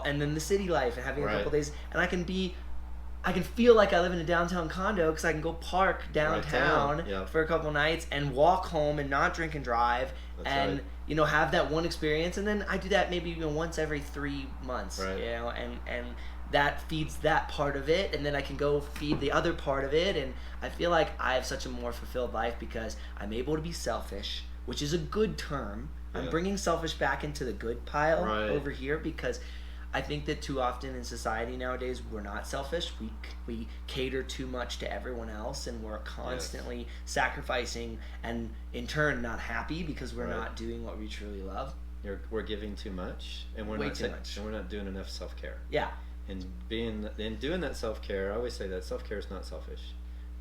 and then the city life and having a couple days, and I can feel like I live in a downtown condo because I can go park downtown for a couple nights and walk home and not drink and drive. That's have that one experience, and then I do that maybe once every 3 months, and that feeds that part of it, and then I can go feed the other part of it, and I feel like I have such a more fulfilled life because I'm able to be selfish, which is a good term. I'm bringing selfish back into the good pile over here because I think that too often in society nowadays we're not selfish. We cater too much to everyone else, and we're constantly sacrificing, and in turn not happy because we're not doing what we truly love. We're giving too much, and we're not doing enough self-care. Yeah. And doing that self-care, I always say that self-care is not selfish,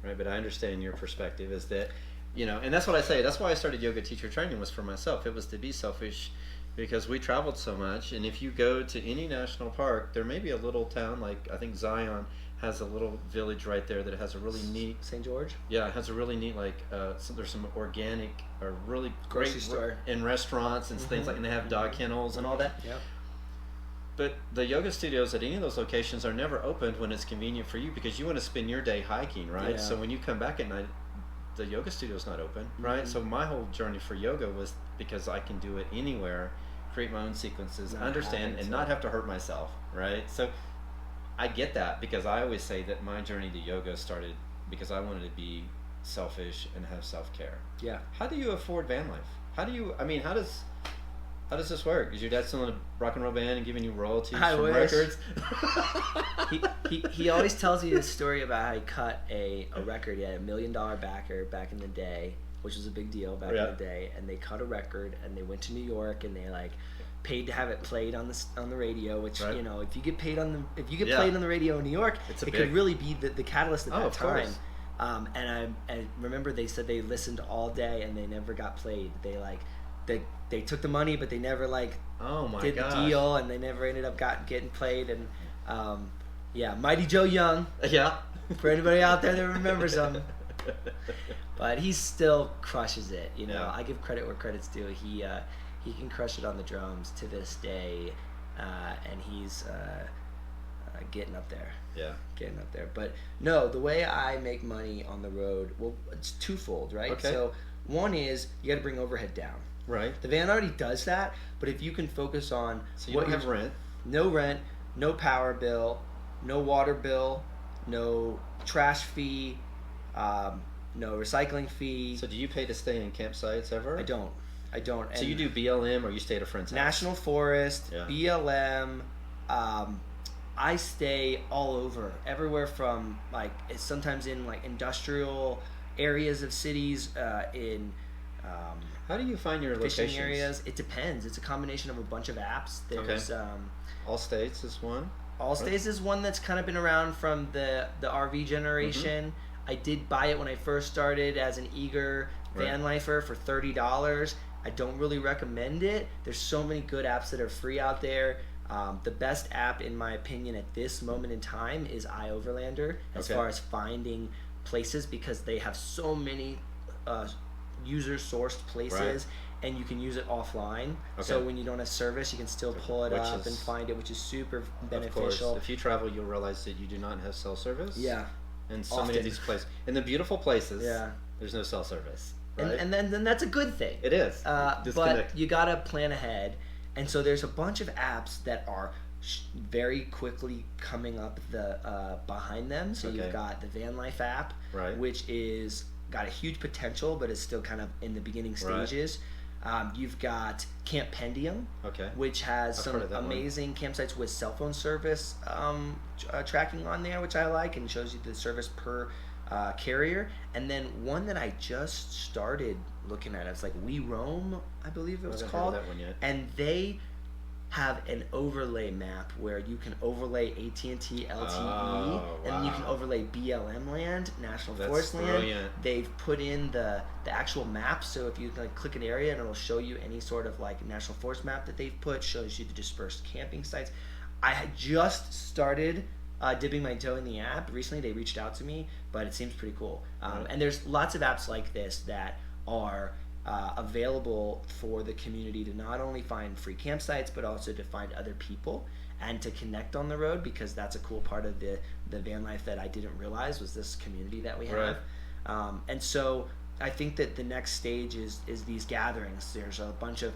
right? But I understand your perspective is that, and that's what I say. That's why I started yoga teacher training, was for myself. It was to be selfish because we traveled so much. And if you go to any national park, there may be a little town, like I think Zion has a little village right there that has a really neat... St. George? Yeah, it has a really neat, there's some organic or really grocery great store and restaurants and things like, and they have dog kennels and all that. Yep. But the yoga studios at any of those locations are never opened when it's convenient for you because you want to spend your day hiking, right? Yeah. So when you come back at night, the yoga studio's not open, right? So my whole journey for yoga was because I can do it anywhere, create my own sequences, understand, and not have to hurt myself, right? So I get that because I always say that my journey to yoga started because I wanted to be selfish and have self-care. Yeah. How do you afford van life? How does this work? Is your dad still in a rock and roll band and giving you royalties from records? he always tells you this story about how he cut a record. He had $1 million backer back in the day, which was a big deal back in the day. And they cut a record, and they went to New York, and they paid to have it played on the radio. Which if you get played on the radio in New York, it could really be the catalyst at that time. And I remember they said they listened all day and they never got played. They took the money, but they never did the deal, and they never ended up getting played. And Mighty Joe Young. Yeah. For anybody out there that remembers him. But he still crushes it. I give credit where credit's due. He can crush it on the drums to this day, and he's getting up there. Yeah. Getting up there. But no, the way I make money on the road, well, it's twofold, right? Okay. So one is you got to bring overhead down. Right. The van already does that, but if you can focus on so you don't have rent, no power bill, no water bill, no trash fee, no recycling fee. So do you pay to stay in campsites ever? I don't. So you do BLM or you stay at a friend's house? National Forest, BLM. I stay all over, everywhere from sometimes in industrial areas of cities, in How do you find your fishing locations? areas. It depends. It's a combination of a bunch of apps. There's All States is one. Allstays is one that's kind of been around from the RV generation. I did buy it when I first started as an eager van lifer for $30. I don't really recommend it. There's so many good apps that are free out there. The best app, in my opinion, at this moment in time is iOverlander as far as finding places, because they have so many user-sourced places, and you can use it offline. So when you don't have service, you can still pull it up and find it, which is super beneficial. Of course, if you travel, you'll realize that you do not have cell service. Yeah. And so many of these places, in the beautiful places, Yeah. there's no cell service. Right? And then that's a good thing. It is. But you gotta plan ahead, and so there's a bunch of apps that are very quickly coming up behind them. So you've got the Van Life app, which is got a huge potential, but is still kind of in the beginning stages. You've got Campendium, which has some amazing campsites with cell phone service tracking on there, which I like, and shows you the service per carrier. And then one that I just started looking at, it's like We Roam, I believe it was called. I haven't heard of that one yet. And they have an overlay map where you can overlay AT&T LTE, and you can overlay BLM land, National Forest land. They've put in the actual map, so if you like click an area, and it'll show you any sort of like National Forest map that they've put, shows you the dispersed camping sites. I had just started dipping my toe in the app. Recently they reached out to me, but it seems pretty cool. And there's lots of apps like this that are available for the community to not only find free campsites, but also to find other people and to connect on the road, because that's a cool part of the van life that I didn't realize was this community that we have. And so I think that the next stage is these gatherings. There's a bunch of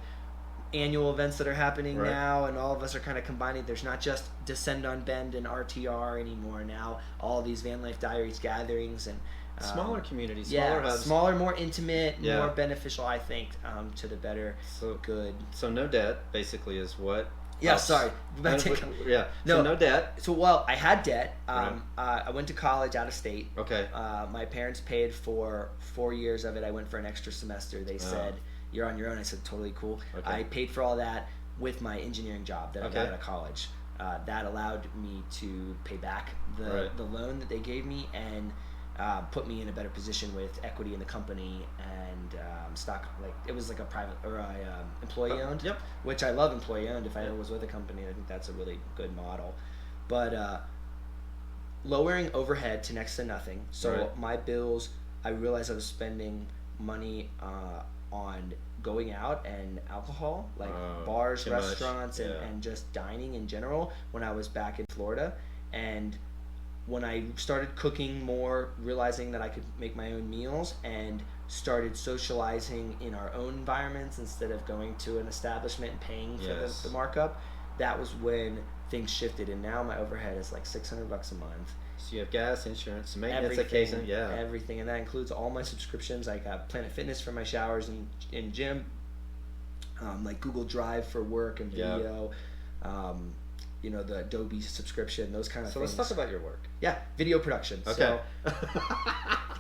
annual events that are happening now, and all of us are kind of combining. There's not just Descend on Bend and RTR anymore. Now all these Van Life Diaries gatherings and smaller communities, smaller hubs. Smaller, more intimate, more beneficial, I think, to the better good. So no debt, basically, is what? Yeah, sorry. So no debt. So, well, I had debt. I went to college out of state. Okay. My parents paid for 4 years of it. I went for an extra semester. They said, you're on your own. I said, totally cool. I paid for all that with my engineering job that I got out of college. That allowed me to pay back the loan that they gave me, and put me in a better position with equity in the company and stock. Like it was like a private or employee owned. Which I love employee owned. If I was with a company, I think that's a really good model. But lowering overhead to next to nothing. So my bills, I realized I was spending money on going out and alcohol, like bars, restaurants, and just dining in general when I was back in Florida. And when I started cooking more, realizing that I could make my own meals, and started socializing in our own environments instead of going to an establishment and paying for the markup, that was when things shifted. And now my overhead is like $600 a month. So you have gas, insurance, maintenance, everything, everything, and that includes all my subscriptions. I got Planet Fitness for my showers and gym, like Google Drive for work and video. You know, the Adobe subscription, those kind of things. So let's talk about your work. Yeah, video production. Okay.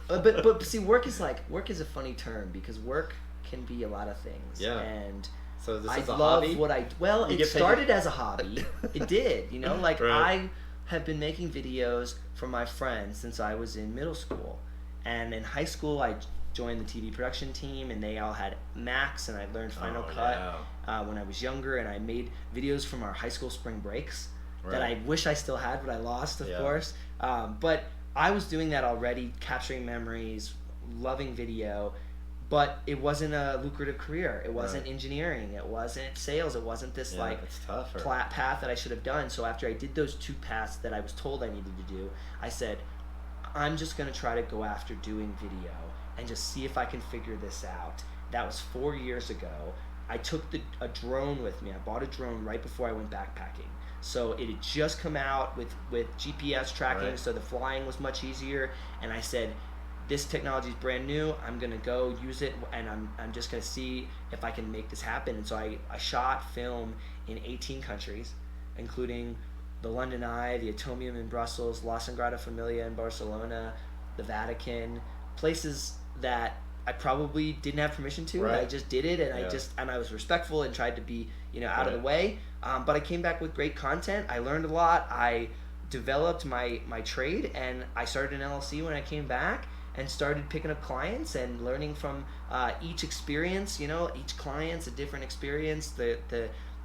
So, but see, work is a funny term, because work can be a lot of things. Yeah. And so this is I a love hobby? what I well. It started as a hobby. It did. You know, like I have been making videos for my friends since I was in middle school, and in high school I joined the TV production team, and they all had Macs, and I learned Final Cut when I was younger, and I made videos from our high school spring breaks that I wish I still had, but I lost, of course. But I was doing that already, capturing memories, loving video, but it wasn't a lucrative career. It wasn't engineering. It wasn't sales. It wasn't this path that I should have done. So after I did those two paths that I was told I needed to do, I said, I'm just going to try to go after doing video and just see if I can figure this out. That was 4 years ago. I took a drone with me. I bought a drone right before I went backpacking. So it had just come out with GPS tracking, so the flying was much easier. And I said, this technology is brand new. I'm going to go use it, and I'm just going to see if I can make this happen. And so I shot film in 18 countries, including the London Eye, the Atomium in Brussels, La Sagrada Familia in Barcelona, the Vatican, places that I probably didn't have permission to. Right. And I just did it, and Yeah. I was respectful and tried to be, out of the Right. way. But I came back with great content. I learned a lot. I developed my trade, and I started an LLC when I came back, and started picking up clients and learning from each experience. Each client's a different experience.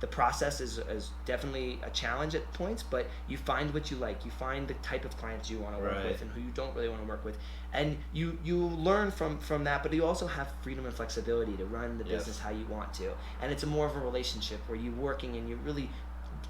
The process is definitely a challenge at points, but you find what you like. You find the type of clients you want to work Right. with and who you don't really want to work with. And you learn from that, but you also have freedom and flexibility to run the Yes. business how you want to. And it's a more of a relationship where you're working and you're really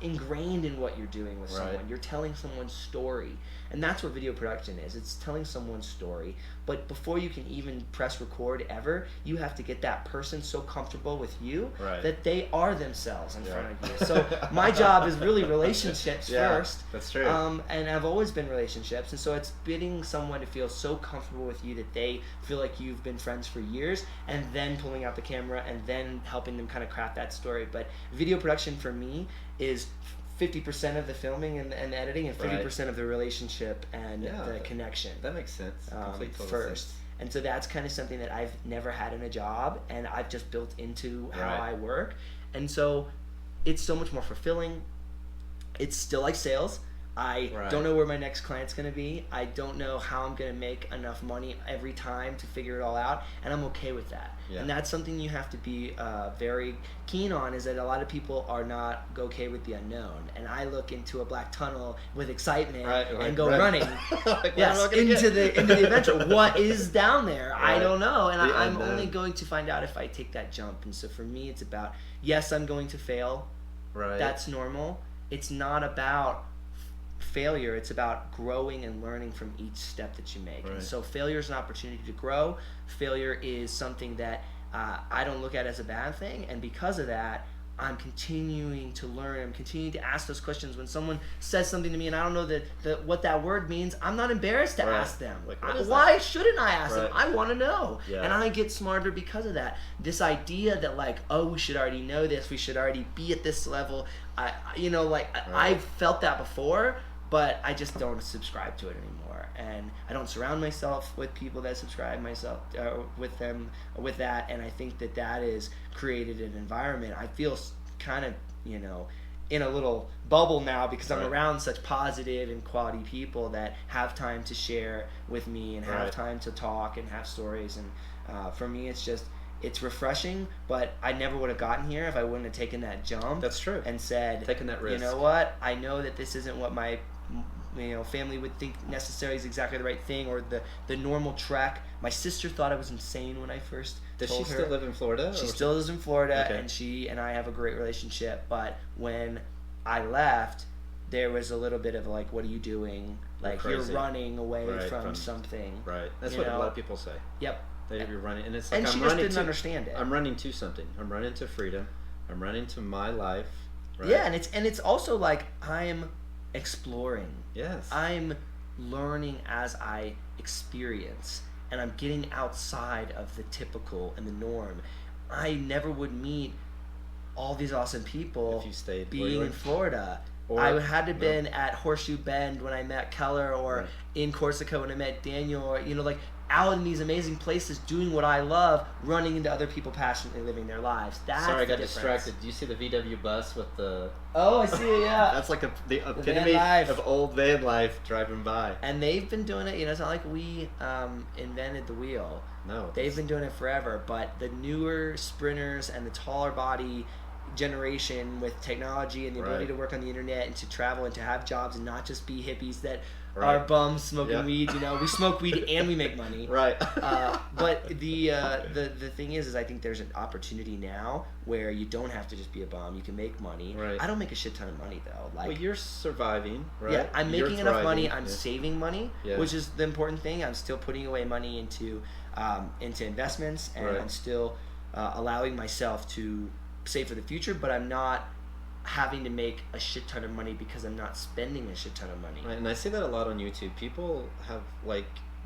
ingrained in what you're doing with Right. someone. You're telling someone's story. And that's what video production is. It's telling someone's story. But before you can even press record ever, you have to get that person so comfortable with you Right. that they are themselves in Yeah. front of you. So my job is really relationships Yeah, first. that's true. And I've always been relationships. And so it's getting someone to feel so comfortable with you that they feel like you've been friends for years, and then pulling out the camera and then helping them kind of craft that story. But video production for me is 50% of the filming and editing, and 50% of the relationship and Yeah, the connection. That makes sense. Complete total First. sense. And so that's kind of something that I've never had in a job, and I've just built into how Right. I work. And so it's so much more fulfilling. It's still like sales. I Right. don't know where my next client's going to be. I don't know how I'm going to make enough money every time to figure it all out, and I'm okay with that. Yeah. And that's something you have to be very keen on, is that a lot of people are not okay with the unknown. And I look into a black tunnel with excitement and go running Like, what am yes, I gonna into get? the adventure. What is down there? I Right. don't know, and The I'm unknown. only going to find out if I take that jump. And so for me, it's about, yes, I'm going to fail. Right. That's normal. It's not about failure. It's about growing and learning from each step that you make. Right. And so failure is an opportunity to grow. Failure is something that I don't look at as a bad thing, and because of that, I'm continuing to learn. I'm continuing to ask those questions. When someone says something to me and I don't know what that word means, I'm not embarrassed to Right. ask them. Like, what is Why that? shouldn't I ask them? Right. I want to know. Yeah. And I get smarter because of that. This idea that, like, oh, we should already know this, we should already be at this level. I've felt that before, but I just don't subscribe to it anymore. And I don't surround myself with people that subscribe with that. And I think that is created an environment. I feel kind of, in a little bubble now, because I'm Right. around such positive and quality people that have time to share with me and have Right. time to talk and have stories. And for me, it's refreshing, but I never would have gotten here if I wouldn't have taken that jump. That's true. And said, Taking that risk. you know what? I know that this isn't what my family would think necessarily is exactly the right thing, or the normal track. My sister thought I was insane when I first Does told she her. still live in Florida? She or- still lives in Florida, Okay. and she and I have a great relationship. But when I left, there was a little bit of like, "What are you doing? Like, you're crazy. running away Right, from from- something." Right. That's You what a know? lot of people say. Yep. That you're running, and it's like And I'm she just running didn't to, understand it. I'm running to something. I'm running to freedom. I'm running to my life. Right? Yeah, and it's also like I'm exploring. Yes. I'm learning as I experience, and I'm getting outside of the typical and the norm. I never would meet all these awesome people If you stayed where you being were. in Florida. Or- I had to no. been at Horseshoe Bend when I met Keller, or Right. in Corsica when I met Daniel, or like out in these amazing places doing what I love, running into other people passionately living their lives. That's Sorry, I the got difference. distracted. Do you see the VW bus with the? Oh, I see it, yeah. That's like the van epitome life. of old van life driving by. And they've been doing it, it's not like we invented the wheel. No, They've been doing it forever, but the newer sprinters and the taller body generation with technology and the ability Right. to work on the internet and to travel and to have jobs and not just be hippies that Right. are bums smoking Yeah. weed. We smoke weed and we make money. Right. But the thing is I think there's an opportunity now where you don't have to just be a bum. You can make money. Right. I don't make a shit ton of money though. Well, you're surviving, right? Yeah, I'm You're making enough money. thriving. I'm Yeah. saving money, Yeah. which is the important thing. I'm still putting away money into investments, and Right. I'm still allowing myself to save for the future. But I'm not having to make a shit ton of money because I'm not spending a shit ton of money. Right, and I see that a lot on YouTube. People have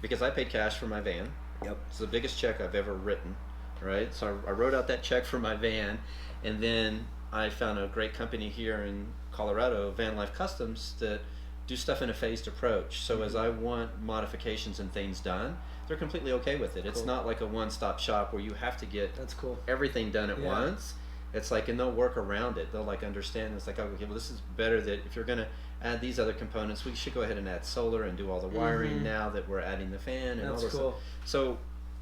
because I paid cash for my van. Yep. It's the biggest check I've ever written, right? So I wrote out that check for my van, and then I found a great company here in Colorado, Van Life Customs, that do stuff in a phased approach. So as I want modifications and things done, they're completely okay with it. It's Cool. not like a one-stop shop where you have to get That's cool. everything done at Yeah. once. It's like, and they'll work around it. They'll like understand. It's like, okay, well, this is better that if you're gonna add these other components, we should go ahead and add solar and do all the wiring now that we're adding the fan and all That's this cool. stuff. So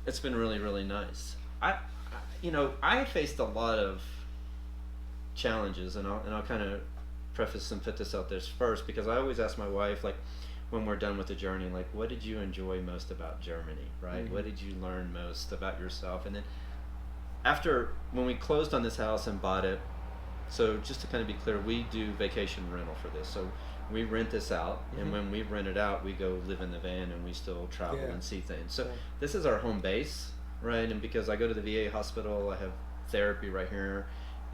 it's been really, really nice. I faced a lot of challenges, and I'll kind of preface and put this out there first, because I always ask my wife, like, when we're done with the journey, like, what did you enjoy most about Germany, right? What did you learn most about yourself? And then when we closed on this house and bought it, so just to kind of be clear, we do vacation rental for this. So we rent this out, and when we rent it out, we go live in the van and we still travel and see things. So this is our home base, right? And because I go to the VA hospital, I have therapy right here,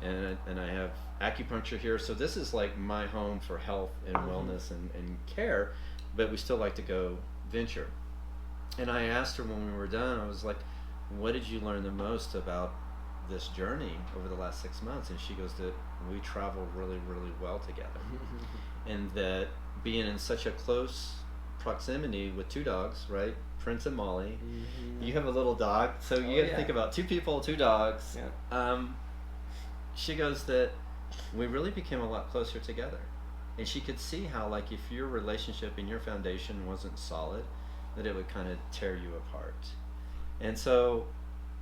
and I have acupuncture here. So this is like my home for health and wellness and care, but we still like to go venture. And I asked her when we were done, I was like, what did you learn the most about this journey over the last 6 months? And she goes that we travel really, really well together. And that being in such a close proximity with two dogs, right? Prince and Molly. You have a little dog, so you got to think about 2 people, 2 dogs. She goes that we really became a lot closer together. And she could see how, like, if your relationship and your foundation wasn't solid, that it would kind of tear you apart. And so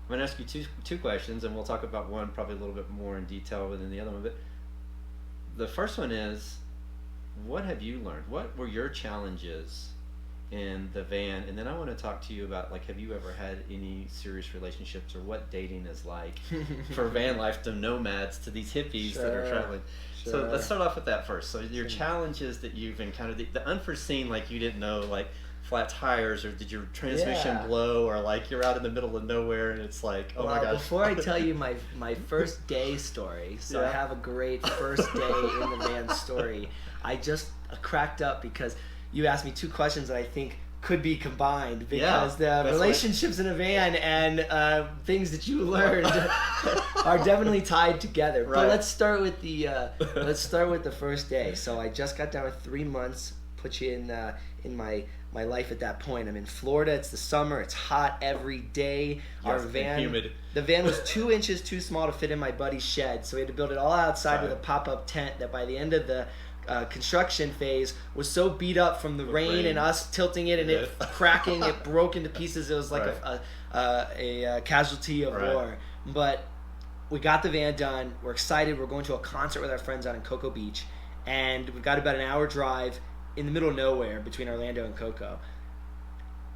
I'm going to ask you two questions, and we'll talk about one probably a little bit more in detail than the other one. But the first one is, what have you learned? What were your challenges in the van? And then I want to talk to you about, like, have you ever had any serious relationships, or what dating is like for van life, to nomads, to these hippies that are traveling. So let's start off with that first. So your challenges that you've encountered, the unforeseen, like you didn't know, like flat tires, or did your transmission blow, or like you're out in the middle of nowhere and it's like, oh my gosh. Before I tell you my first day story, so I have a great first day in the van story. I just cracked up because you asked me 2 questions that I think could be combined, because the relationships in a van and things that you learned are definitely tied together. But let's start with the first day. So I just got done with 3 months. Put you in my life at that point. I'm in Florida. It's the summer. It's hot every day. Our van, humid. The van was 2 inches too small to fit in my buddy's shed, so we had to build it all outside with a pop-up tent. That by the end of the construction phase was so beat up from the rain and us tilting it and it cracking, it broke into pieces. It was like a casualty of war. But we got the van done. We're excited. We're going to a concert with our friends out in Cocoa Beach, and we've got about an hour drive in the middle of nowhere between Orlando and Cocoa.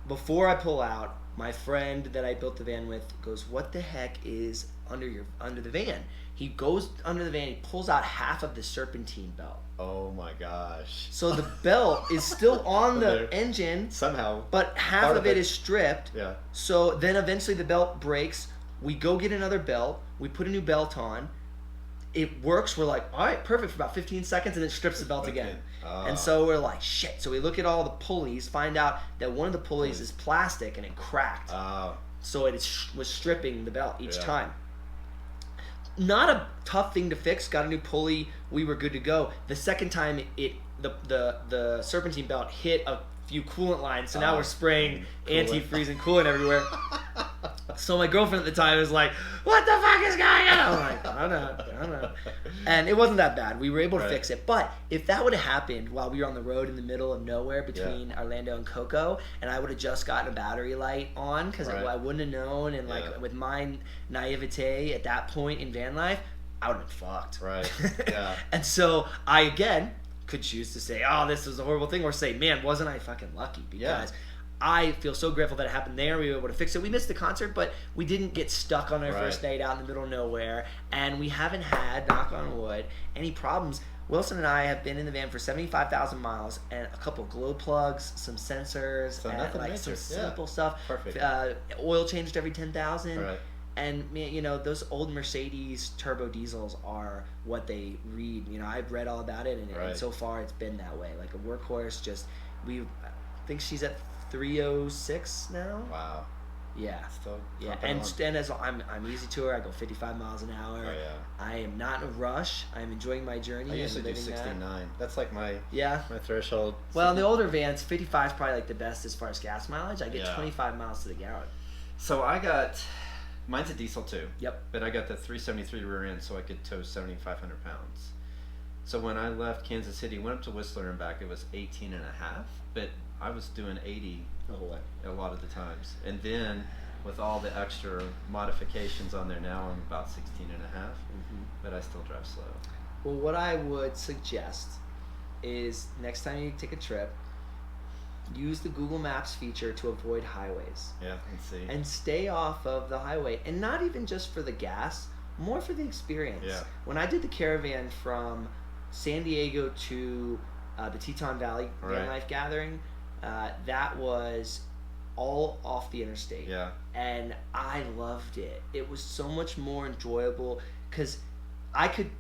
Before I pull out, my friend that I built the van with goes, "What the heck is under the van?" He goes under the van, he pulls out half of the serpentine belt. Oh my gosh. So the belt is still on the engine somehow, but half of it is stripped. Yeah. So then eventually the belt breaks. We go get another belt. We put a new belt on. It works. We're like, all right, perfect, for about 15 seconds, and it strips the belt again. And so we're like, shit. So we look at all the pulleys, find out that one of the pulleys is plastic and it cracked. So it was stripping the belt each time. Not a tough thing to fix. Got a new pulley. We were good to go. The second time, the serpentine belt hit a few coolant lines, so now we're spraying antifreeze and coolant everywhere. So my girlfriend at the time was like, "What the fuck is going on?" I'm like, I don't know. And it wasn't that bad. We were able to fix it. But if that would have happened while we were on the road in the middle of nowhere between Orlando and Cocoa, and I would have just gotten a battery light on because I wouldn't have known, and like with my naivete at that point in van life, I would have been fucked. Right. Yeah. And so I again could choose to say, "Oh, this was a horrible thing," or say, "Man, wasn't I fucking lucky?" Because I feel so grateful that it happened there. We were able to fix it. We missed the concert, but we didn't get stuck on our first night out in the middle of nowhere. And we haven't had, knock on wood, any problems. Wilson and I have been in the van for 75,000 miles, and a couple of glow plugs, some sensors, so and like some simple stuff. Perfect. Oil changed every 10,000. Right. And you know, those old Mercedes turbo diesels are what they read. You know, I've read all about it, and so far it's been that way. Like a workhorse, I think she's at 306 now. Wow. Yeah. Still Yeah, pumping and as I'm easy tour. I go 55 miles an hour. Oh yeah. I am not in a rush. I'm enjoying my journey. I usually do living 69. that. That's like my Yeah. threshold. Well, in the older vans, 55 is probably like the best as far as gas mileage. I get Yeah. 25 miles to the gallon. So I got, mine's a diesel too. Yep. But I got the 373 rear end, so I could tow 7,500 pounds. So when I left Kansas City, went up to Whistler and back, it was 18 and a half. But I was doing 80 The whole way. a lot of the times. And then with all the extra modifications on there now, I'm about 16 and a half. Mm-hmm. But I still drive slow. Well, what I would suggest is next time you take a trip, use the Google Maps feature to avoid highways. Yeah, and see. And stay off of the highway. And not even just for the gas, more for the experience. Yeah. When I did the caravan from San Diego to the Teton Valley Van Right. Life Gathering, that was all off the interstate. Yeah. And I loved it. It was so much more enjoyable because I could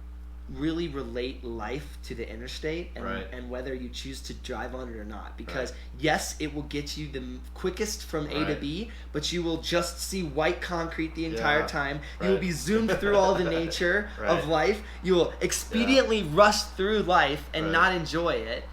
really relate life to the interstate and, Right. and whether you choose to drive on it or not, because Right. yes, it will get you the quickest from A to Right. B, but you will just see white concrete the entire Yeah. time. You will Right. be zoomed through all the nature Right. of life. You will expediently rush through life and Right. not enjoy it.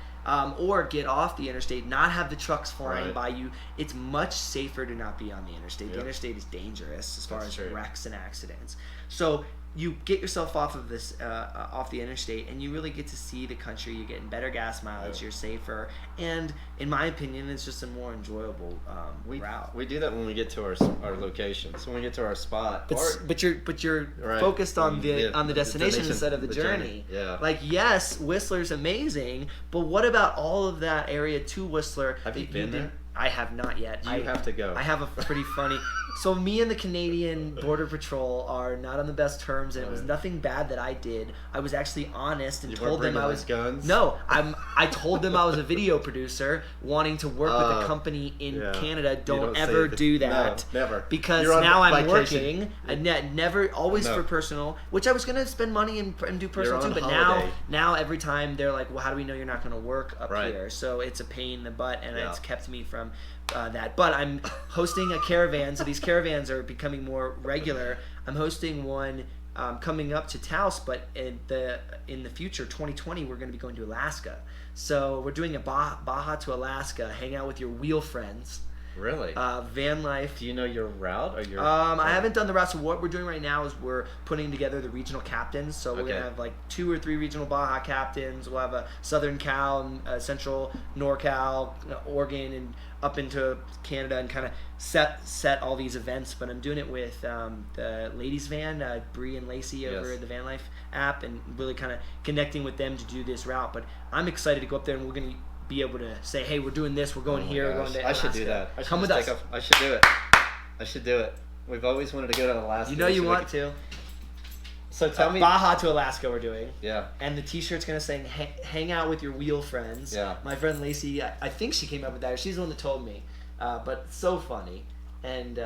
Or get off the interstate, not have the trucks flying Right. by you. It's much safer to not be on the interstate. The Yep. interstate is dangerous as far That's as true. wrecks and accidents. So you get yourself off of this, off the interstate, and you really get to see the country. You're getting better gas mileage. Yep. You're safer, and in my opinion, it's just a more enjoyable route. We do that when we get to our location. So when we get to our spot, But you're Right. focused on the Yeah, on the the destination destination, instead of the the journey. journey. Yeah. Like yes, Whistler's amazing, but what about all of that area to Whistler? Have you that been there? didn't- I have not yet. You have to go. I have a pretty funny. So me and the Canadian Border Patrol are not on the best terms, and it was Right. nothing bad that I did. I was actually honest and You told weren't them I bringing, was like, guns? No, I told them I was a video producer wanting to work with a company in yeah. Canada. You Don't say ever that- do that. No, never. Because You're on now I'm vacation. working. I never always No. for personal, which I was gonna spend money and do personal You're too. on But holiday. now every time they're like, well, how do we know you're not gonna work up Right. here? So it's a pain in the butt, and Yeah. it's kept me from that. But I'm hosting a caravan, so these caravans are becoming more regular. I'm hosting one coming up to Taos, but in the future, 2020, we're going to be going to Alaska. So we're doing a Baja to Alaska, hang out with your wheel friends. Really? Van life. Do you know your route or your? I haven't done the route. So what we're doing right now is we're putting together the regional captains. So we're Okay. gonna have like 2 or 3 regional Baja captains. We'll have a Southern Cal and Central NorCal, Oregon, and up into Canada, and kind of set all these events. But I'm doing it with the ladies van, Bree and Lacey over Yes. at the Van Life app, and really kind of connecting with them to do this route. But I'm excited to go up there, and we're gonna be able to say, hey, we're doing this, we're going Oh my here, we're gosh. going to I should Alaska. do that. I should Come with just us. I should do it. I should do it. We've always wanted to go to Alaska. You know you want to. So tell me. Baja to Alaska we're doing. Yeah. And the t-shirt's going to say, hang out with your wheel friends. Yeah. My friend Lacey, I think she came up with that. She's the one that told me. But it's so funny. And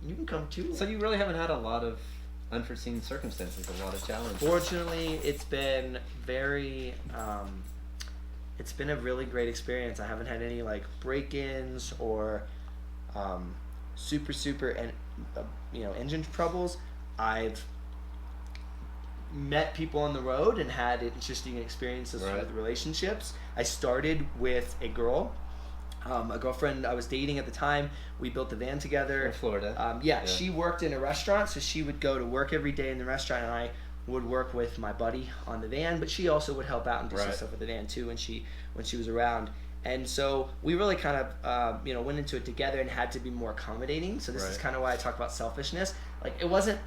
you can come too. So you really haven't had a lot of unforeseen circumstances, a lot of challenges. Fortunately, it's been very... it's been a really great experience. I haven't had any like break-ins or super and engine troubles. I've met people on the road and had interesting experiences Right. with relationships. I started with a girl, a girlfriend I was dating at the time. We built the van together. In Florida. Yeah, she worked in a restaurant, so she would go to work every day in the restaurant, and I would work with my buddy on the van, but she also would help out and do some Right. stuff with the van too when she was around. And so we really kind of went into it together and had to be more accommodating. So this is Right. kind of why I talk about selfishness. Like it wasn't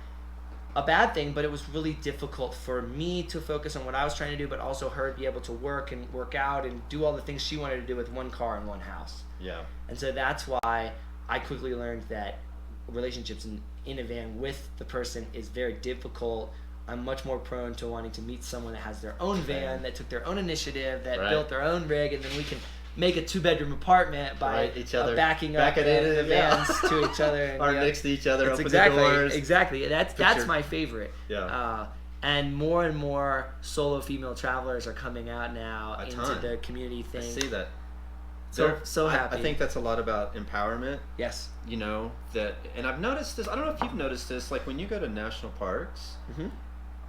a bad thing, but it was really difficult for me to focus on what I was trying to do, but also her to be able to work and work out and do all the things she wanted to do with one car and one house. Yeah. And so that's why I quickly learned that relationships in a van with the person is very difficult. I'm much more prone to wanting to meet someone that has their own van, that took their own initiative, that Right. built their own rig, and then we can make a 2-bedroom apartment by Right, each other. backing up Backing it the in, yeah. vans to each other. And, Or next to each other, That's open exactly, the doors. Exactly. That's Picture. my favorite. Yeah. And more solo female travelers are coming out now A into ton. the community I thing. see that. So happy. I think that's a lot about empowerment. Yes. You know, that, and I've noticed this, I don't know if you've noticed this, like when you go to national parks, Mm-hmm.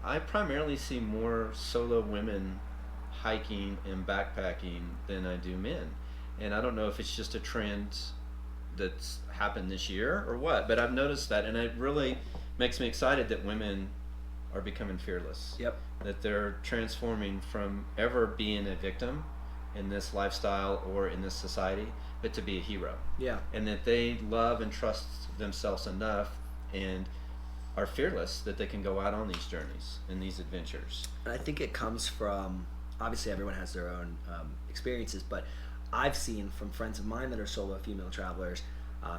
I primarily see more solo women hiking and backpacking than I do men. And I don't know if it's just a trend that's happened this year or what, but I've noticed that, and it really makes me excited that women are becoming fearless. Yep. That they're transforming from ever being a victim in this lifestyle or in this society, but to be a hero. Yeah. And that they love and trust themselves enough and are fearless that they can go out on these journeys and these adventures. And I think it comes from, obviously everyone has their own experiences, but I've seen from friends of mine that are solo female travelers,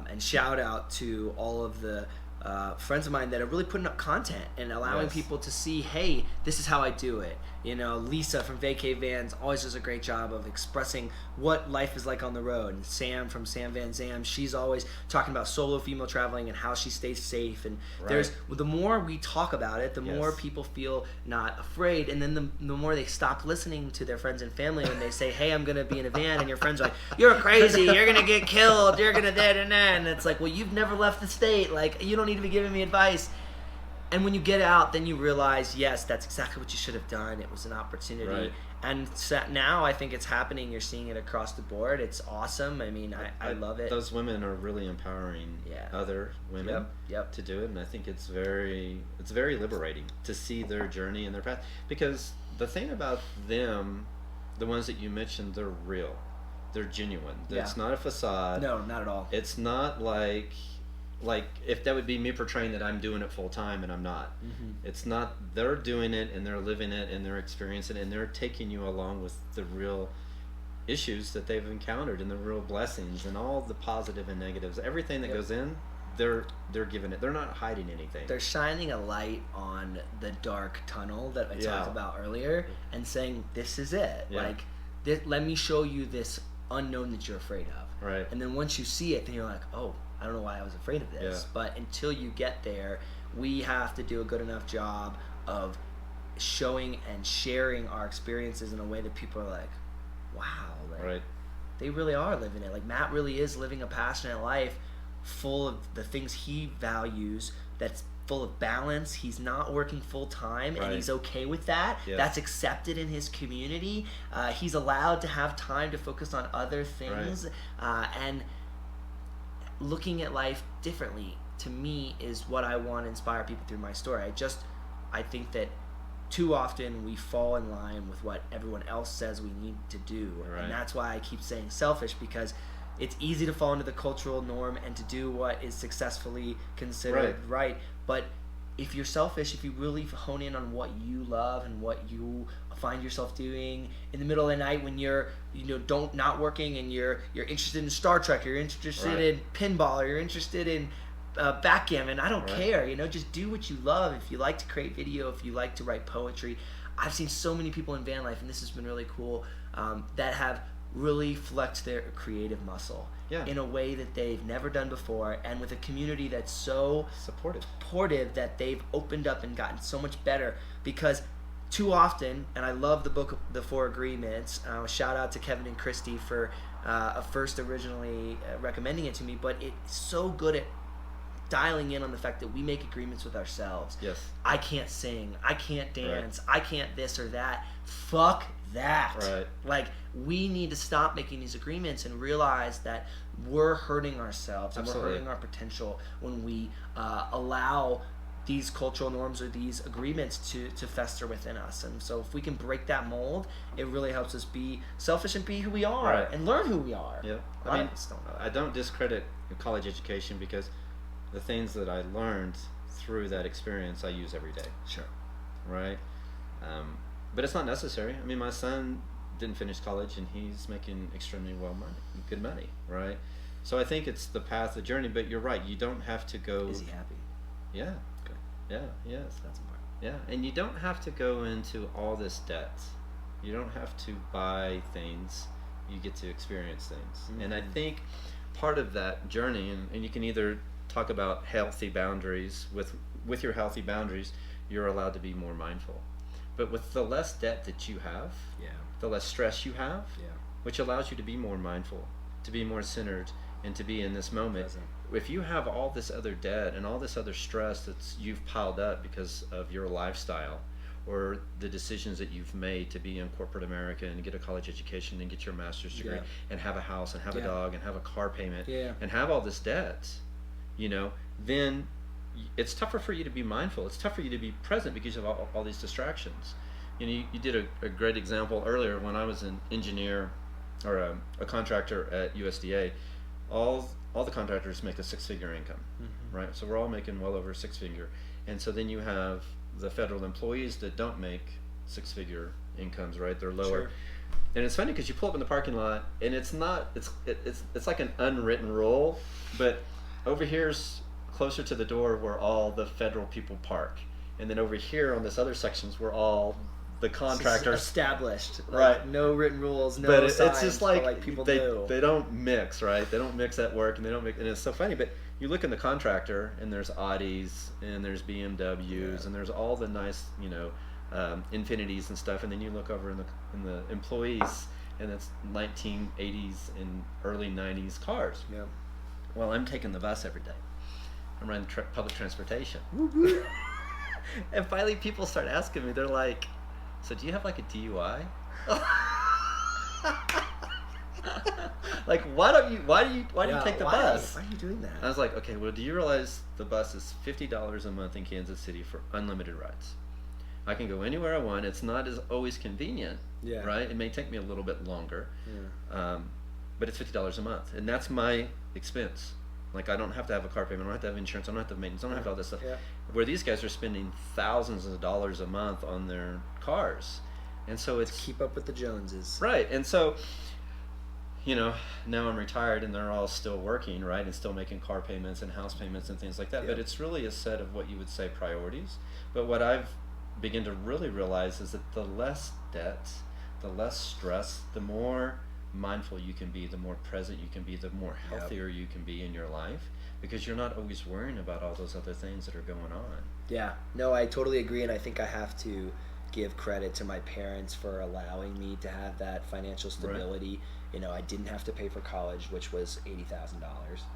and shout out to all of the friends of mine that are really putting up content and allowing Yes. people to see, hey, this is how I do it. You know, Lisa from Vacay Vans always does a great job of expressing what life is like on the road. And Sam from Sam Van Zam, she's always talking about solo female traveling and how she stays safe. And Right. the more we talk about it, the Yes. more people feel not afraid. And then the more they stop listening to their friends and family when they say, hey, I'm going to be in a van. And your friends are like, you're crazy. You're going to get killed. You're going to that and that. And it's like, well, you've never left the state. Like, you don't need to be giving me advice. And when you get out, then you realize, yes, that's exactly what you should have done. It was an opportunity. Right. And so now I think it's happening. You're seeing it across the board. It's awesome. I mean, I love it. Those women are really empowering other women Yep. to do it, and I think it's very liberating to see their journey and their path. Because the thing about them, the ones that you mentioned, they're real. They're genuine. Yeah. It's not a facade. No, not at all. It's not like if that would be me portraying that I'm doing it full time and I'm not. Mm-hmm. It's not. They're doing it and they're living it and they're experiencing it and they're taking you along with the real issues that they've encountered and the real blessings and all the positive and negatives. Everything that goes in, they're giving it. They're not hiding anything. They're shining a light on the dark tunnel that I talked about earlier and saying, this is it. Yeah. Like, let me show you this unknown that you're afraid of. Right. And then once you see it, then you're like, oh, I don't know why I was afraid of this. Yeah. But until you get there, we have to do a good enough job of showing and sharing our experiences in a way that people are like, wow, like, Right. they really are living it. Like, Matt really is living a passionate life full of the things he values, that's full of balance. He's not working full time, Right. and he's okay with that. Yes. That's accepted in his community. He's allowed to have time to focus on other things. And looking at life differently, to me, is what I want to inspire people through my story. I think that too often we fall in line with what everyone else says we need to do. Right. And that's why I keep saying selfish, because it's easy to fall into the cultural norm and to do what is successfully considered right. But if you're selfish, if you really hone in on what you love and what you find yourself doing in the middle of the night when you're not working and you're interested in Star Trek, you're interested in pinball, or you're interested in backgammon, I don't care. Just do what you love. If you like to create video, if you like to write poetry, I've seen so many people in van life, and this has been really cool, that have really flexed their creative muscle in a way that they've never done before, and with a community that's so supportive that they've opened up and gotten so much better. Because too often, and I love the book The Four Agreements, shout out to Kevin and Christy for first originally recommending it to me, but it's so good at dialing in on the fact that we make agreements with ourselves. Yes. I can't sing, I can't dance, I can't this or that. Fuck that. Right. Like, we need to stop making these agreements and realize that we're hurting ourselves and we're hurting our potential when we allow these cultural norms or these agreements to fester within us. And so if we can break that mold, it really helps us be selfish and be who we are and learn who we are. Yeah. I mean, don't know that. I don't discredit college education, because the things that I learned through that experience I use every day. Sure. Right? But it's not necessary. I mean, my son didn't finish college and he's making extremely good money, right? So I think it's the path, the journey, but you're right. You don't have to go... Is he happy? Yeah. Good. Yeah, yes. That's important. Yeah, and you don't have to go into all this debt. You don't have to buy things. You get to experience things. Mm-hmm. And I think part of that journey, and you can either talk about healthy boundaries. With your healthy boundaries, you're allowed to be more mindful. But with the less debt that you have, the less stress you have, which allows you to be more mindful, to be more centered, and to be in this moment. If you have all this other debt and all this other stress that you've piled up because of your lifestyle or the decisions that you've made to be in corporate America and get a college education and get your master's degree and have a house and have a dog and have a car payment and have all this debt, then it's tougher for you to be mindful. It's tough for you to be present because of all these distractions. You did a great example earlier when I was an engineer or a contractor at USDA. All the contractors make a six-figure income, right? So we're all making well over six-figure. And so then you have the federal employees that don't make six-figure incomes, right? They're lower. Sure. And it's funny because you pull up in the parking lot and it's like an unwritten rule, but over here's closer to the door where all the federal people park. And then over here on this other sections where all the contractors established, right? No written rules, no but signs, it's just like people they don't mix, right? They don't mix at work, and they don't mix, and it's so funny. But you look in the contractor, and there's Audis, and there's BMWs, and there's all the nice, Infinities and stuff, and then you look over in the employees, and it's 1980s and early 90s cars. Yeah. Well, I'm taking the bus every day. I'm running public transportation. And finally, people start asking me. They're like, "So do you have like a DUI?" Like, why do you take the bus? Why are you doing that? I was like, okay, well, do you realize the bus is $50 a month in Kansas City for unlimited rides? I can go anywhere I want. It's not as always convenient, right? It may take me a little bit longer, but it's $50 a month, and that's my expense. Like, I don't have to have a car payment. I don't have to have insurance. I don't have to have maintenance. I don't have all this stuff. Yeah. Where these guys are spending thousands of dollars a month on their cars, and so it's keep up with the Joneses, right? And so, now I'm retired, and they're all still working, right, and still making car payments and house payments and things like that. But it's really a set of what you would say priorities. But what I've begun to really realize is that the less debt, the less stress, the more mindful you can be, the more present you can be, the more healthier you can be in your life, because you're not always worrying about all those other things that are going on. Yeah, no, I totally agree, and I think I have to give credit to my parents for allowing me to have that financial stability. Right. I didn't have to pay for college, which was $80,000.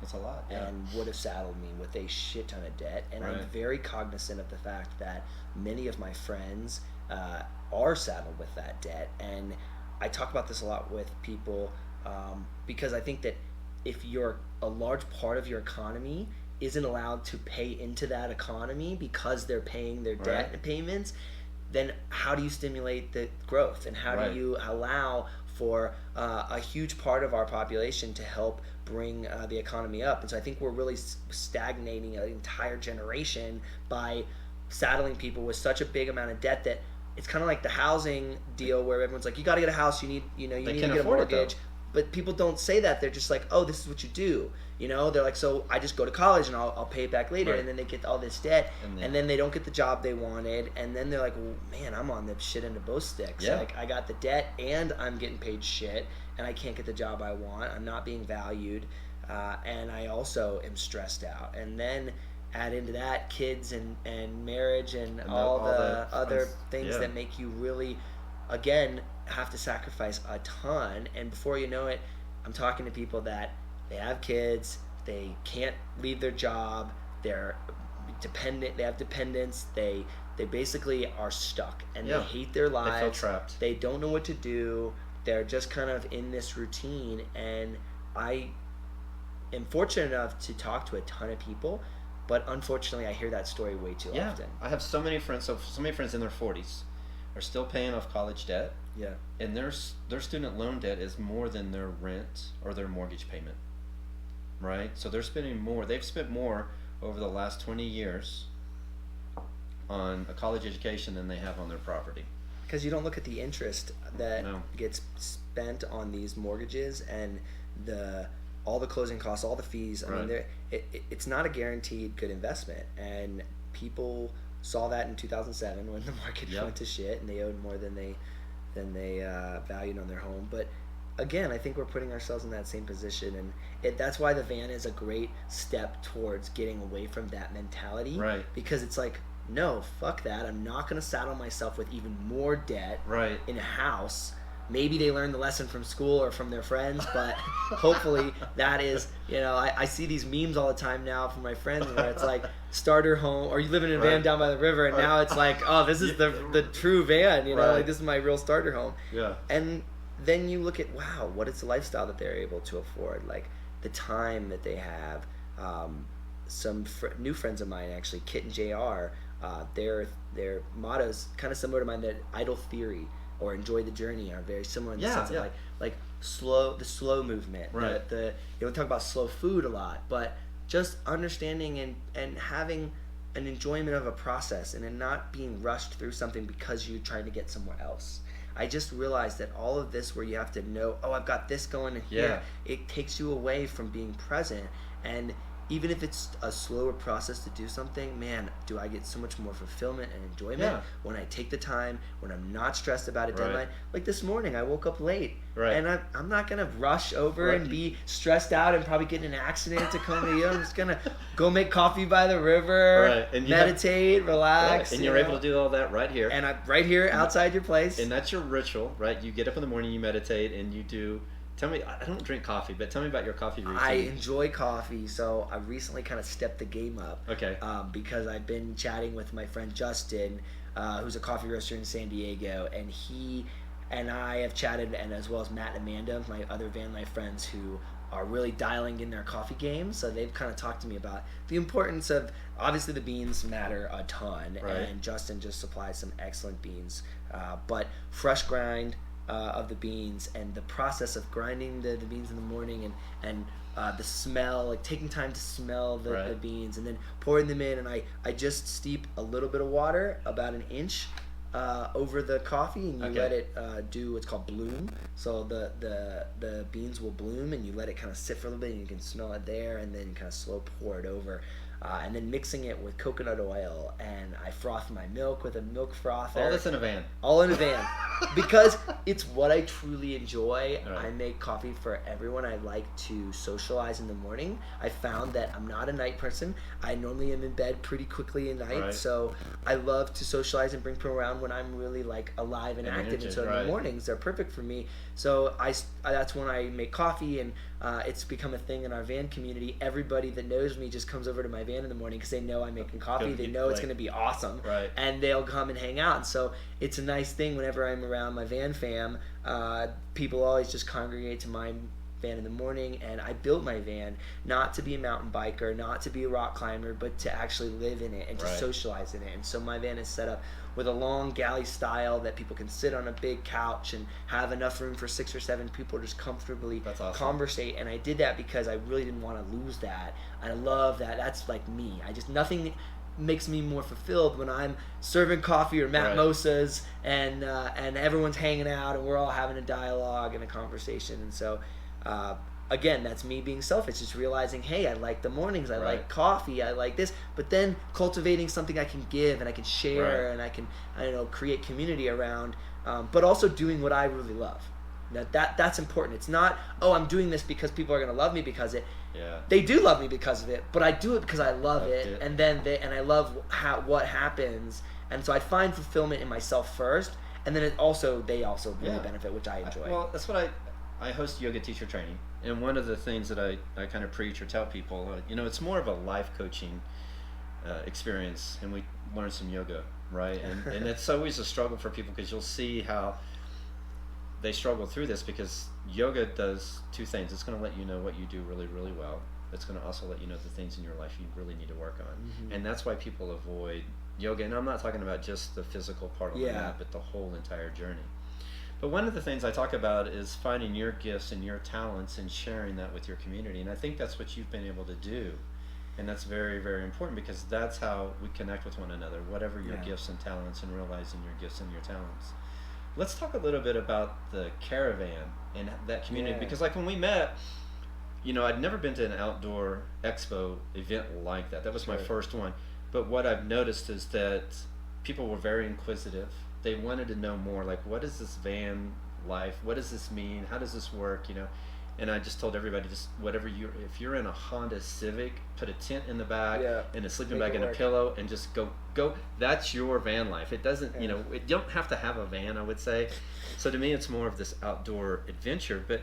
That's a lot. And would have saddled me with a shit ton of debt. And I'm very cognizant of the fact that many of my friends are saddled with that debt. And I talk about this a lot with people because I think that if a large part of your economy isn't allowed to pay into that economy because they're paying their debt payments, then how do you stimulate the growth? And how do you allow for a huge part of our population to help bring the economy up? And so I think we're really stagnating an entire generation by saddling people with such a big amount of debt that it's kind of like the housing deal where everyone's like, you got to get a house, you need to get a mortgage. But people don't say that. They're just like, oh, this is what you do. They're like, so I just go to college and I'll pay it back later. Right. And then they get all this debt, and then they don't get the job they wanted. And then they're like, well, man, I'm on the shit end of both sticks. Yeah. Like, I got the debt and I'm getting paid shit, and I can't get the job I want. I'm not being valued, and I also am stressed out. And then add into that kids and marriage and all the other things that make you really, again, have to sacrifice a ton. And before you know it, I'm talking to people that they have kids, they can't leave their job, they're dependent, they have dependents, they basically are stuck, and they hate their lives, they feel trapped, they don't know what to do, they're just kind of in this routine. And I am fortunate enough to talk to a ton of people, but unfortunately I hear that story way too often. I have so many friends in their 40s are still paying off college debt. Yeah. And their student loan debt is more than their rent or their mortgage payment. Right? So they're spending more. They've spent more over the last 20 years on a college education than they have on their property. Because you don't look at the interest that gets spent on these mortgages and all the closing costs, all the fees. I mean, it's not a guaranteed good investment. And people saw that in 2007 when the market went to shit and they owed more than they valued on their home. But again, I think we're putting ourselves in that same position, and that's why the van is a great step towards getting away from that mentality. Right. Because it's like, no, fuck that. I'm not going to saddle myself with even more debt in a house maybe they learned the lesson from school or from their friends, but hopefully that is, I see these memes all the time now from my friends where it's like starter home, or you live in a van down by the river, and now it's like, oh, this is the true van, like this is my real starter home. Yeah. And then you look at, wow, what is the lifestyle that they're able to afford, like the time that they have. Some new friends of mine, actually, Kit and JR, their mottos kind of similar to mine, that idle theory or enjoy the journey are very similar in the sense of like the slow movement. Right. We talk about slow food a lot, but just understanding and having an enjoyment of a process and then not being rushed through something because you're trying to get somewhere else. I just realized that all of this, where you have to know, oh, I've got this going in here, it takes you away from being present. And even if it's a slower process to do something, man, do I get so much more fulfillment and enjoyment when I take the time, when I'm not stressed about a deadline. Like this morning, I woke up late, and I'm not going to rush over and be stressed out and probably get in an accident to come to you. I'm just going to go make coffee by the river, and meditate, relax. And you're able to do all that right here. And I'm right here outside your place. And that's your ritual, right? You get up in the morning, you meditate, and you do... Tell me, I don't drink coffee, but tell me about your coffee routine. I enjoy coffee, so I recently kind of stepped the game up. Okay. Because I've been chatting with my friend Justin, who's a coffee roaster in San Diego, and he and I have chatted, and as well as Matt and Amanda, my other van life friends, who are really dialing in their coffee game. So they've kind of talked to me about the importance of, obviously the beans matter a ton, and Justin just supplies some excellent beans, but fresh grind of the beans, and the process of grinding the beans in the morning, and the smell, like taking time to smell the beans, and then pouring them in, and I just steep a little bit of water, about an inch, over the coffee, and you let it do what's called bloom. So the beans will bloom, and you let it kind of sit for a little bit, and you can smell it there, and then kind of slow pour it over. And then mixing it with coconut oil, and I froth my milk with a milk frother. All this in a van. All in a van. Because it's what I truly enjoy. Right. I make coffee for everyone. I like to socialize in the morning. I found that I'm not a night person. I normally am in bed pretty quickly at night, so I love to socialize and bring people around when I'm really like alive and active. And so in the mornings, they're perfect for me. So that's when I make coffee, and it's become a thing in our van community. Everybody that knows me just comes over to my van in the morning because they know I'm making coffee. They know it's going to be awesome, and they'll come and hang out. And so it's a nice thing whenever I'm around my van fam. People always just congregate to my van in the morning, and I built my van not to be a mountain biker, not to be a rock climber, but to actually live in it and to socialize in it. And so my van is set up with a long galley style that people can sit on a big couch and have enough room for 6 or 7 people to just comfortably conversate. And I did that because I really didn't want to lose that. I love that. That's like me. Nothing makes me more fulfilled when I'm serving coffee or mimosas and everyone's hanging out and we're all having a dialogue and a conversation. And so again, that's me being selfish, just realizing, hey, I like the mornings, I like coffee, I like this, but then cultivating something I can give and I can share and I can, create community around, but also doing what I really love. Now that's important. It's not, oh, I'm doing this because people are going to love me because it. Yeah. They do love me because of it, but I do it because I love it, and then I love what happens, and so I find fulfillment in myself first, and then they also really benefit, which I enjoy. Well, that's what I host yoga teacher training, and one of the things that I kind of preach or tell people, it's more of a life coaching experience, and we learn some yoga, right? And it's always a struggle for people because you'll see how they struggle through this, because yoga does 2 things. It's going to let you know what you do really, really well. It's going to also let you know the things in your life you really need to work on. Mm-hmm. And that's why people avoid yoga. And I'm not talking about just the physical part of that, but the whole entire journey. But one of the things I talk about is finding your gifts and your talents and sharing that with your community. And I think that's what you've been able to do. And that's very, very important, because that's how we connect with one another, whatever your gifts and talents, and realizing your gifts and your talents. Let's talk a little bit about the caravan and that community, because like when we met, I'd never been to an outdoor expo event like that. That was my first one. But what I've noticed is that people were very inquisitive. They wanted to know more, like, what is this van life? What does this mean? How does this work? And I just told everybody, just whatever if you're in a Honda Civic, put a tent in the back and a sleeping bag and a pillow, and just go. That's your van life. It doesn't, you don't have to have a van, I would say. So to me, it's more of this outdoor adventure. But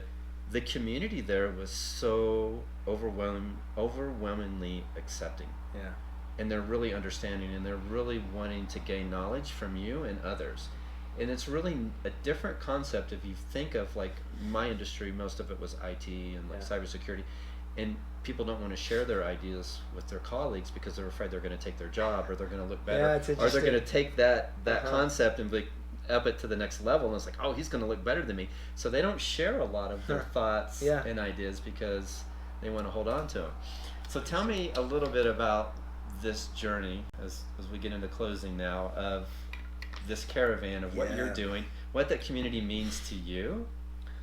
the community there was so overwhelmingly accepting. Yeah. And they're really understanding, and they're really wanting to gain knowledge from you and others. And it's really a different concept if you think of, like, my industry, most of it was IT and like cybersecurity, and people don't want to share their ideas with their colleagues because they're afraid they're going to take their job, or they're going to look better, or they're going to take that concept and up it to the next level, and it's like, oh, he's going to look better than me. So they don't share a lot of their thoughts and ideas because they want to hold on to them. So tell me a little bit about this journey as we get into closing now of this caravan, of what you're doing, what that community means to you,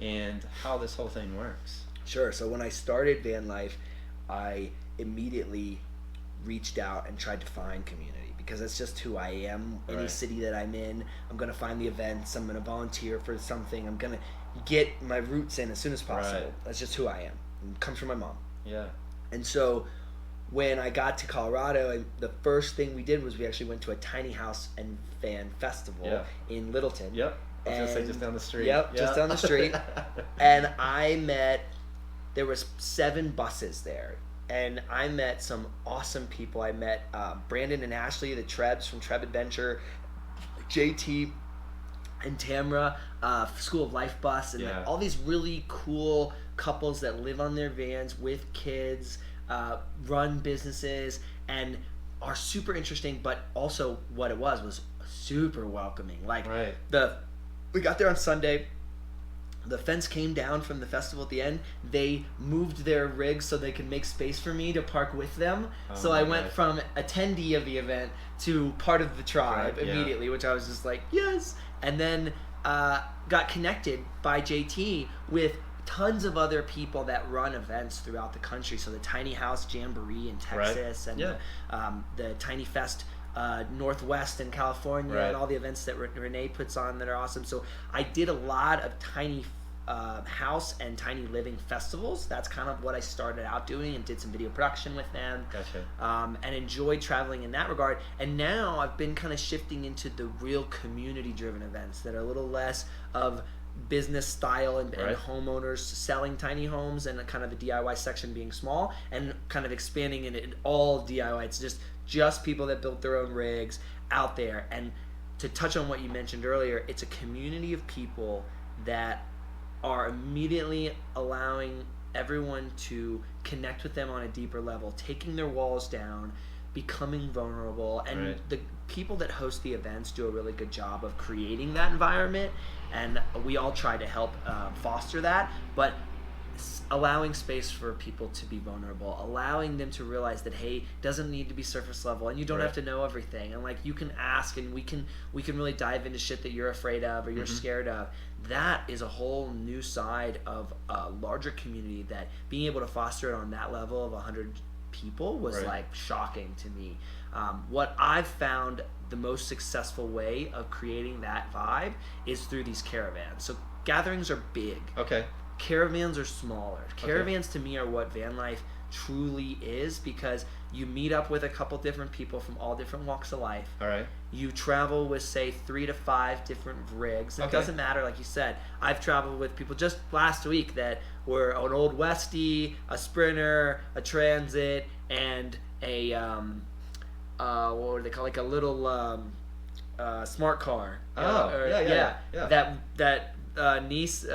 and how this whole thing works. Sure. So when I started van life, I immediately reached out and tried to find community, because that's just who I am. Any city that I'm in, I'm going to find the events, I'm going to volunteer for something, I'm going to get my roots in as soon as possible. That's just who I am. It comes from my mom. Yeah. And so when I got to Colorado, the first thing we did was we actually went to a tiny house and van festival in Littleton. Yep. I was going to say just down the street. Yep, just down the street. And there was 7 buses there. And I met some awesome people. I met Brandon and Ashley, the Trebs from Treb Adventure, JT and Tamra, School of Life bus, and all these really cool couples that live on their vans with kids, run businesses, and are super interesting. But also what it was super welcoming. Like we got there on Sunday. The fence came down from the festival at the end. They moved their rigs so they could make space for me to park with them. So I went from attendee of the event to part of the tribe immediately, which I was just like, yes. And then got connected by JT with tons of other people that run events throughout the country. So the Tiny House Jamboree in Texas, and the Tiny Fest Northwest in California, and all the events that Renee puts on that are awesome. So I did a lot of tiny house and tiny living festivals. That's kind of what I started out doing, and did some video production with them. Gotcha. And enjoyed traveling in that regard. And now I've been kind of shifting into the real community driven events that are a little less of business style and homeowners selling tiny homes, and kind of the DIY section being small, and kind of expanding in all DIY. It's just people that built their own rigs out there. And to touch on what you mentioned earlier, it's a community of people that are immediately allowing everyone to connect with them on a deeper level, taking their walls down, becoming vulnerable. And the people that host the events do a really good job of creating that environment, and we all try to help foster that. But allowing space for people to be vulnerable, allowing them to realize that, hey, it doesn't need to be surface level, and you don't have to know everything, and like you can ask, and we can really dive into shit that you're afraid of or you're scared of. That is a whole new side of a larger community, that being able to foster it on that level of 100 people was like shocking to me. What I've found the most successful way of creating that vibe is through these caravans. So gatherings are big. Okay. Caravans are smaller. Caravans to me are what van life truly is, because you meet up with a couple different people from all different walks of life. All right. You travel with, say, 3 to 5 different rigs. It doesn't matter, like you said. I've traveled with people just last week that were an old Westie, a Sprinter, a Transit, and a what were they called? Like a little smart car. That niece,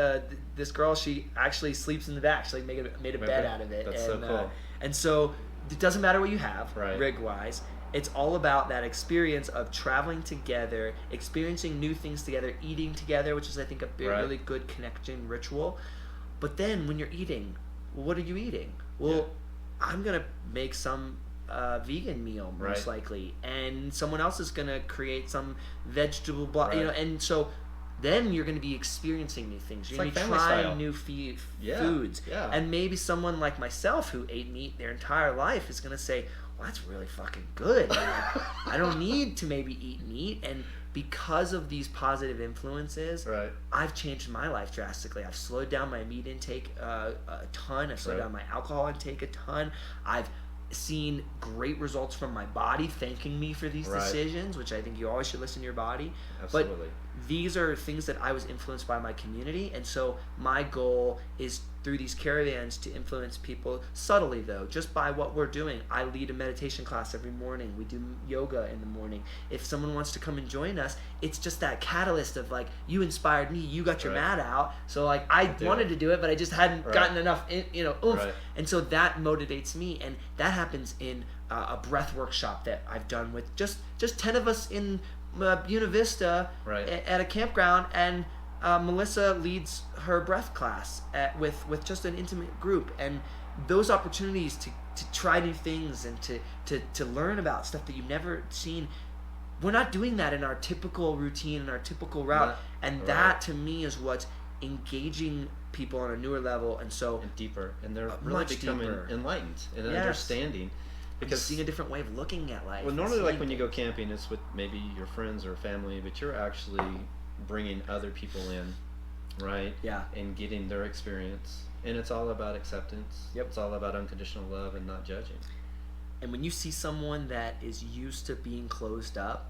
this girl, she actually sleeps in the back. She made a bed out of it. That's so cool. And so it doesn't matter what you have, right, rig-wise. It's all about that experience of traveling together, experiencing new things together, eating together, which is, I think, a really good connection ritual. But then when you're eating, well, what are you eating? Well, I'm going to make some vegan meal, most likely. And someone else is going to create some vegetable, and so then you're going to be experiencing new things. You're going to be trying new foods. Yeah. And maybe someone like myself who ate meat their entire life is going to say, well, that's really fucking good. I don't need to maybe eat meat. And because of these positive influences, Right. I've changed my life drastically. I've slowed down my meat intake a ton. I've slowed Right. down my alcohol intake a ton. I've seen great results from my body thanking me for these Right. decisions, which I think you always should listen to your body. Absolutely. But these are things that I was influenced by my community, and so my goal is through these caravans to influence people subtly, though, just by what we're doing. I lead a meditation class every morning. We do yoga in the morning. If someone wants to come and join us, it's just that catalyst of like, you inspired me, you got your Right. mat out, so like I wanted to do it, but I just hadn't Right. gotten enough oomph. Right. And so that motivates me, and that happens in a breath workshop that I've done with just 10 of us in Buena Vista Right. at a campground, and Melissa leads her breath class with just an intimate group, and those opportunities to try new things and to learn about stuff that you've never seen. We're not doing that in our typical routine, in our typical route, and that to me is what's engaging people on a newer level, and so And deeper, and they're really much becoming deeper. enlightened and Yes. understanding. because seeing a different way of looking at life. Well, and normally, like seeing when you go things. camping, it's with maybe your friends or family, but you're actually bringing other people in, right? Yeah. And getting their experience, and it's all about acceptance. Yep. It's all about unconditional love and not judging. And when you see someone that is used to being closed up,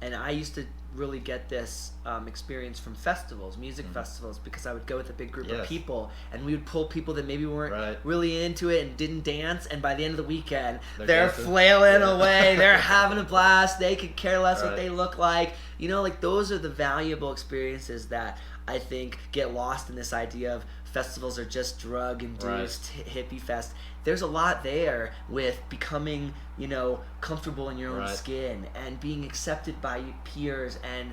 and I used to really get this experience from festivals, music festivals, because I would go with a big group of Yes. people, and we would pull people that maybe weren't Right. really into it and didn't dance, and by the end of the weekend, They're they're dancing. flailing Yeah. away, they're having a blast, they could care less what Right. they look like. You know, like those are the valuable experiences that I think get lost in this idea of festivals are just drug-induced hippie fest. There's a lot there with becoming, comfortable in your own Right. skin and being accepted by your peers and,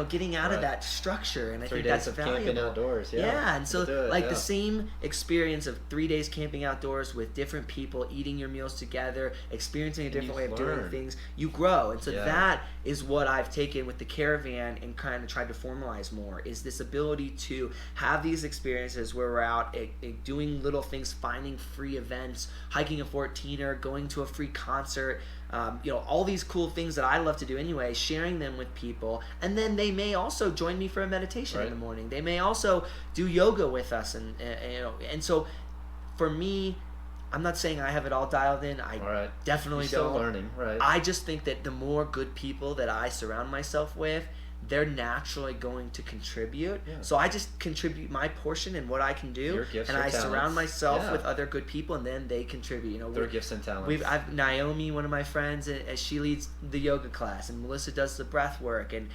getting out of Right. that structure. And I 3 think days that's of valuable. camping outdoors. Yeah. Yeah, and so We'll do it, like yeah. the same experience of 3 days camping outdoors with different people, eating your meals together, experiencing a different you way of doing learn. things, you grow. And so Yeah. that is what I've taken with the caravan and kind of tried to formalize more, is this ability to have these experiences where we're out doing little things, finding free events, hiking a 14er, going to a free concert, all these cool things that I love to do anyway, sharing them with people. And then they may also join me for a meditation in Right. the morning. They may also do yoga with us. And so for me, I'm not saying I have it all dialed in. I All right. definitely You're still don't. learning, right? I just think that the more good people that I surround myself with, they're naturally going to contribute. Yeah. So I just contribute my portion and what I can do, Your gifts, and your I surround talents. myself Yeah. with other good people, and then they contribute. Their gifts and talents. I've Naomi, one of my friends, as she leads the yoga class, and Melissa does the breath work, and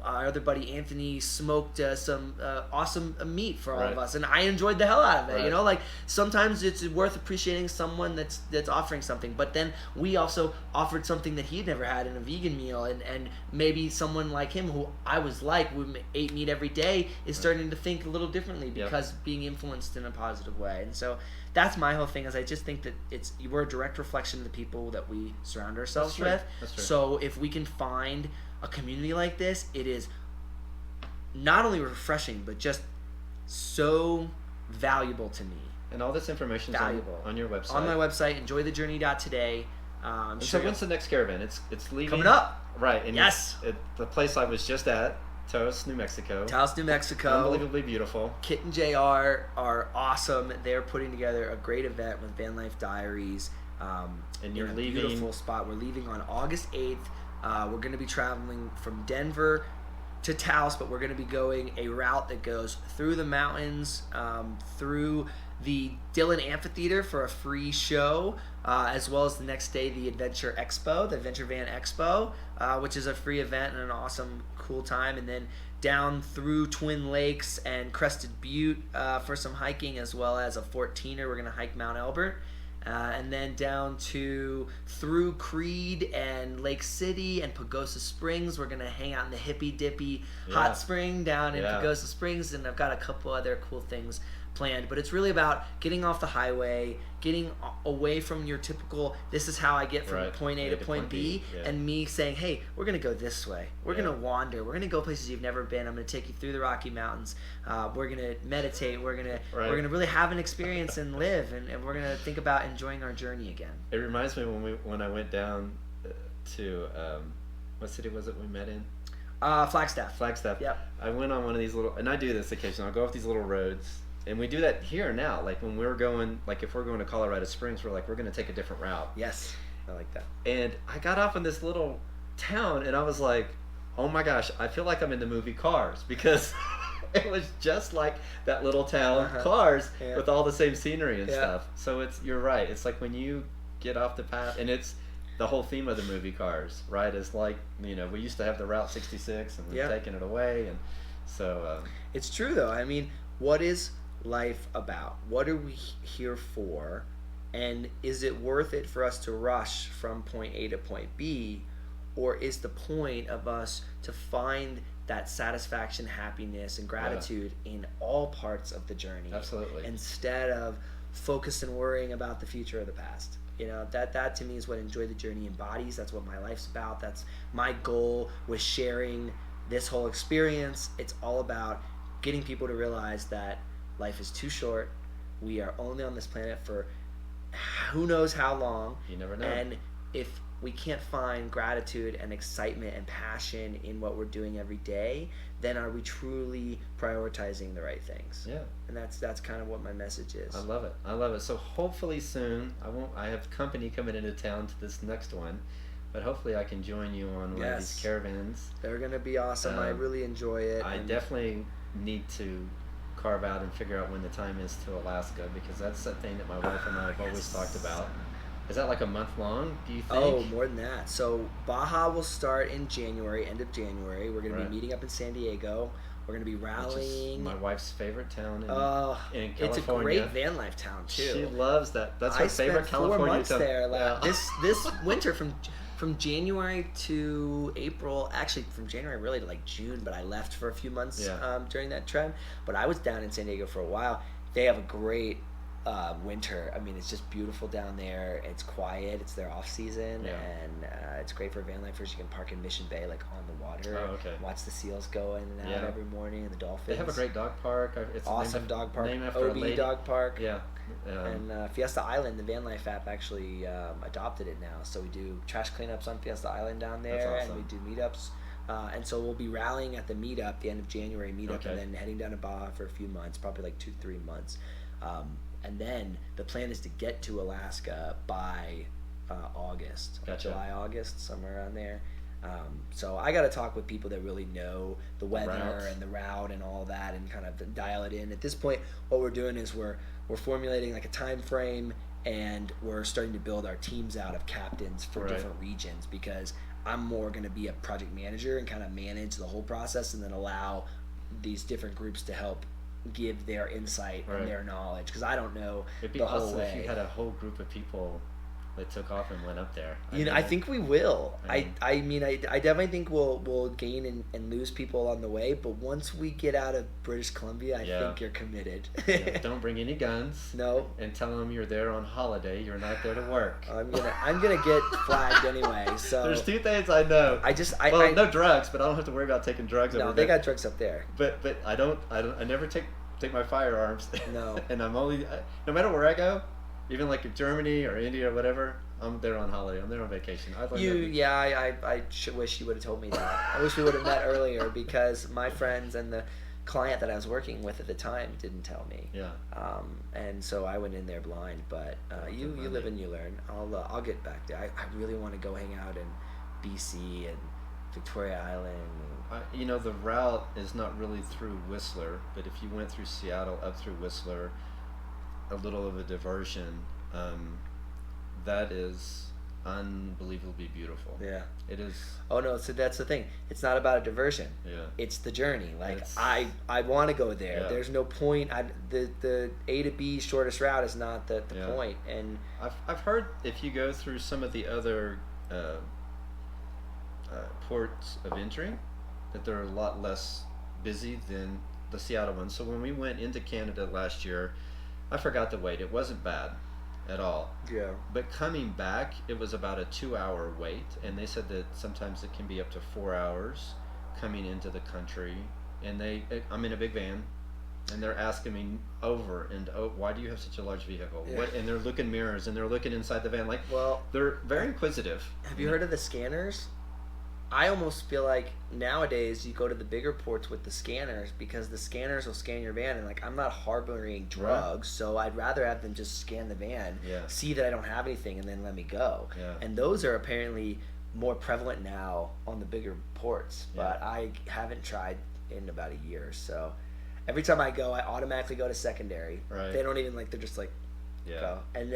our other buddy Anthony smoked some awesome meat for all of Right. us, and I enjoyed the hell out of it. Right. Like sometimes it's worth appreciating someone that's offering something, but then we also offered something that he'd never had in a vegan meal, and maybe someone like him who I was like, who ate meat every day, is starting to think a little differently because being influenced in a positive way. And so that's my whole thing, is I just think that we're a direct reflection of the people that we surround ourselves That's true. with. That's true. So if we can find a community like this, it is not only refreshing, but just so valuable to me. And all this information is Valuable. on your website. On my website, enjoythejourney.today. And so when's the next caravan? It's leaving coming up. Right. And Yes. the place I was just at, Taos, New Mexico. Taos, New Mexico. Unbelievably beautiful. Kit and JR are awesome. They're putting together a great event with Van Life Diaries. And you're in a leaving- beautiful spot. We're leaving on August 8th. We're going to be traveling from Denver to Taos, but we're going to be going a route that goes through the mountains, through the Dillon Amphitheater for a free show, as well as the next day the Adventure Expo, the Adventure Van Expo, which is a free event and an awesome, cool time, and then down through Twin Lakes and Crested Butte for some hiking, as well as a 14er. We're going to hike Mount Elbert. And then down through Creed and Lake City and Pagosa Springs. We're going to hang out in the hippy dippy hot spring down in Pagosa Springs, and I've got a couple other cool things planned. But it's really about getting off the highway, getting away from your typical, this is how I get from point A to point B, and me saying, hey, we're going to go this way. We're going to wander. We're going to go places you've never been. I'm going to take you through the Rocky Mountains. We're going to meditate. We're going to really have an experience and live, and we're going to think about enjoying our journey again. It reminds me when I went down to What city was it we met in? Flagstaff. Flagstaff. Yep. I went on one of these little, and I do this occasionally. I'll go off these little roads, and we do that here now. Like when we're going, like if we're going to Colorado Springs, we're going to take a different route. Yes, I like that. And I got off in this little town, and I was like, oh my gosh, I feel like I'm in the movie Cars, because it was just like that little town, Cars, with all the same scenery and stuff. So you're right. It's like when you get off the path, and it's the whole theme of the movie Cars, right? Is like, we used to have the Route 66, and we've taken it away, and so it's true though. I mean, what is life about? What are we here for? And is it worth it for us to rush from point A to point B, or is the point of us to find that satisfaction, happiness, and gratitude in all parts of the journey? Absolutely. Instead of focused and worrying about the future or the past. That to me is what Enjoy the Journey embodies. That's what my life's about. That's my goal with sharing this whole experience. It's all about getting people to realize that life is too short. We are only on this planet for who knows how long. You never know. And if we can't find gratitude and excitement and passion in what we're doing every day, then are we truly prioritizing the right things? Yeah. And that's kind of what my message is. I love it. So hopefully soon, I have company coming into town to this next one, but hopefully I can join you on one of these caravans. They're going to be awesome. I really enjoy it. I definitely need to carve out and figure out when the time is to Alaska, because that's the thing that my wife and I have always talked about. Is that like a month long, do you think? Oh, more than that. So Baja will start in January, end of January. We're going to be meeting up in San Diego. We're going to be rallying. Which is my wife's favorite town in California. It's a great van life town too. She loves that. That's her favorite California town. I spent 4 months there this winter from January to April. Actually, from January really to like June, but I left for a few months during that trend. But I was down in San Diego for a while. They have a great winter. I mean, it's just beautiful down there. It's quiet. It's their off season, and it's great for van lifers. You can park in Mission Bay, like on the water. Oh, okay. Watch the seals go in and out every morning, and the dolphins. They have a great dog park. It's awesome dog park. Named after a lady. Dog Park. Yeah. And Fiesta Island, the van life app actually adopted it now. So we do trash cleanups on Fiesta Island down there, That's awesome. and we do meetups. And so we'll be rallying at the meetup, the end of January meetup, and then heading down to Baja for a few months, probably like 2-3 months. And then the plan is to get to Alaska by August, July, August, somewhere around there. So I got to talk with people that really know the weather and the route and all that, and kind of dial it in. At this point, what we're doing is we're formulating like a time frame, and we're starting to build our teams out of captains for different regions, because I'm more going to be a project manager and kind of manage the whole process, and then allow these different groups to help give their insight and their knowledge, because I don't know It'd be the whole awesome way. if you had a whole group of people that took off and went up there. I think we will. I definitely think we'll gain and lose people on the way, but once we get out of British Columbia, I think you're committed. Don't bring any guns. No. And tell them you're there on holiday. You're not there to work. I'm gonna get flagged anyway. So there's 2 things I know. No drugs, but I don't have to worry about taking drugs. No, they got drugs up there. But I never take my firearms. No. And I'm only no matter where I go. Even like in Germany or India or whatever, I'm there on holiday. I'm there on vacation. I wish you would have told me that. I wish we would have met earlier, because my friends and the client that I was working with at the time didn't tell me. Yeah. And so I went in there blind. But you live and you learn. I'll get back there. I really want to go hang out in BC and Victoria Island. The route is not really through Whistler, but if you went through Seattle up through Whistler, a little of a diversion, that is unbelievably beautiful. Yeah, it is. Oh no, so that's the thing. It's not about a diversion. Yeah, it's the journey. Like I want to go there. There's no point. The A to B shortest route is not the point. And I've heard if you go through some of the other ports of entry, that they're a lot less busy than the Seattle one. So when we went into Canada last year, I forgot the wait. It wasn't bad at all. Yeah. But coming back, it was about a 2-hour wait, and they said that sometimes it can be up to 4 hours coming into the country. And I'm in a big van, and they're asking me over and over, why do you have such a large vehicle? Yeah. And they're looking mirrors, and they're looking inside the van. Well, they're very inquisitive. Have you heard of the scanners? I almost feel like nowadays you go to the bigger ports with the scanners because the scanners will scan your van, and like I'm not harboring drugs, so I'd rather have them just scan the van, see that I don't have anything, and then let me go. And those are apparently more prevalent now on the bigger ports, but I haven't tried in about a year. So every time I go, I automatically go to secondary. They don't even they're just like go, and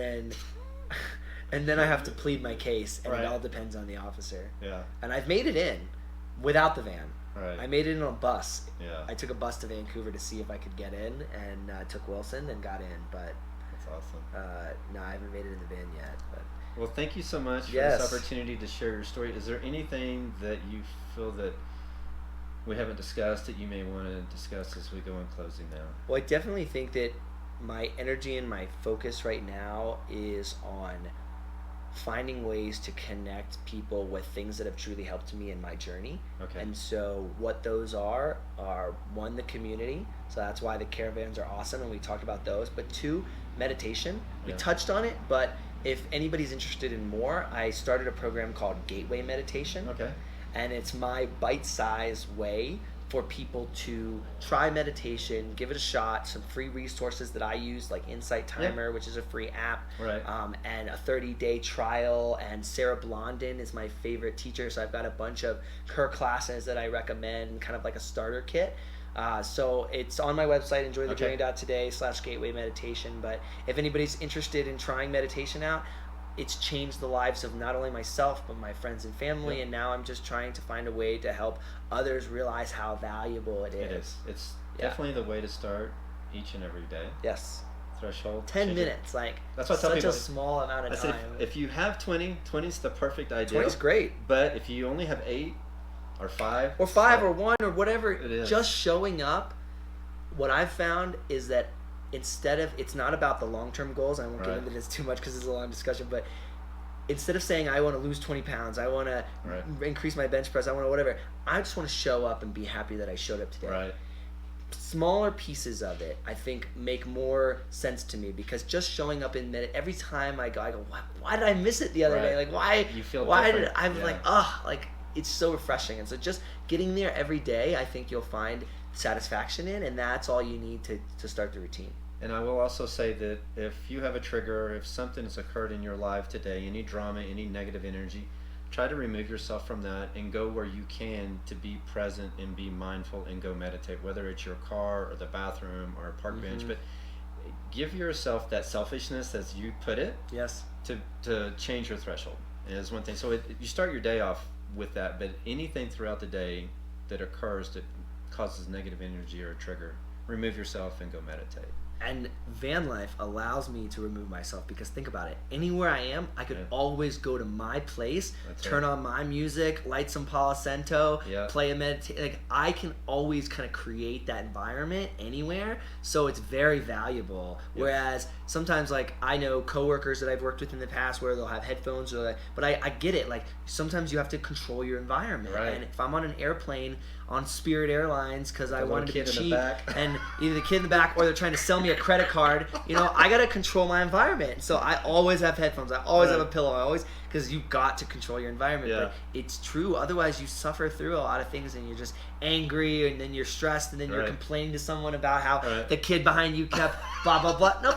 then I have to plead my case, and it all depends on the officer. And I've made it in without the van. I made it in on a bus. I took a bus to Vancouver to see if I could get in, and took Wilson and got in. But that's awesome. No, I haven't made it in the van yet. But well, thank you so much for this opportunity to share your story. Is there anything that you feel that we haven't discussed that you may want to discuss as we go in closing now? Well, I definitely think that my energy and my focus right now is on finding ways to connect people with things that have truly helped me in my journey. And so what those are one, the community. So that's why the caravans are awesome, and we talked about those. But two, meditation. We touched on it, but if anybody's interested in more, I started a program called Gateway Meditation. And it's my bite-sized way for people to try meditation, give it a shot, some free resources that I use, like Insight Timer, which is a free app, and a 30-day trial, and Sarah Blondin is my favorite teacher, so I've got a bunch of her classes that I recommend, kind of like a starter kit. So it's on my website, enjoythejourney.today/gateway meditation, but if anybody's interested in trying meditation out, it's changed the lives of not only myself, but my friends and family, and now I'm just trying to find a way to help others realize how valuable it is. It is. It's definitely the way to start each and every day. Threshold. 10 minutes, that's what I tell such people. A small amount of time. If you have 20 is the perfect idea. 20 is great. But if you only have 8 or 5. Or 5 or 1 or whatever, it is. Just showing up, what I've found is that it's not about the long-term goals. I won't get into this too much because it's a long discussion, but instead of saying I want to lose 20 pounds, I want to increase my bench press, I want to whatever, I just want to show up and be happy that I showed up today. Smaller pieces of it, I think, make more sense to me, because just showing up in minute, every time I go, why did I miss it the other day? Why? You feel why different. did I'm it's so refreshing. And so just getting there every day, I think you'll find satisfaction in, and that's all you need to start the routine. And I will also say that if you have a trigger, if something has occurred in your life today, any drama, any negative energy, try to remove yourself from that and go where you can to be present and be mindful and go meditate, whether it's your car or the bathroom or a park bench. But give yourself that selfishness, as you put it, to change your threshold. And it's one thing. So you start your day off with that, but anything throughout the day that occurs that causes negative energy or a trigger, remove yourself and go meditate. And van life allows me to remove myself, because think about it, anywhere I am, I could always go to my place, turn on my music, light some Palo Santo, play a meditation. I can always kind of create that environment anywhere, so it's very valuable. Whereas sometimes, I know coworkers that I've worked with in the past where they'll have headphones, but I get it. Sometimes you have to control your environment. And if I'm on an airplane on Spirit Airlines because I wanted to be cheap, and either the kid in the back or they're trying to sell me a credit card, I gotta control my environment. So I always have headphones, I always have a pillow, because you've got to control your environment. But it's true, otherwise you suffer through a lot of things, and you're just angry, and then you're stressed, and then you're complaining to someone about how the kid behind you kept blah blah blah. No,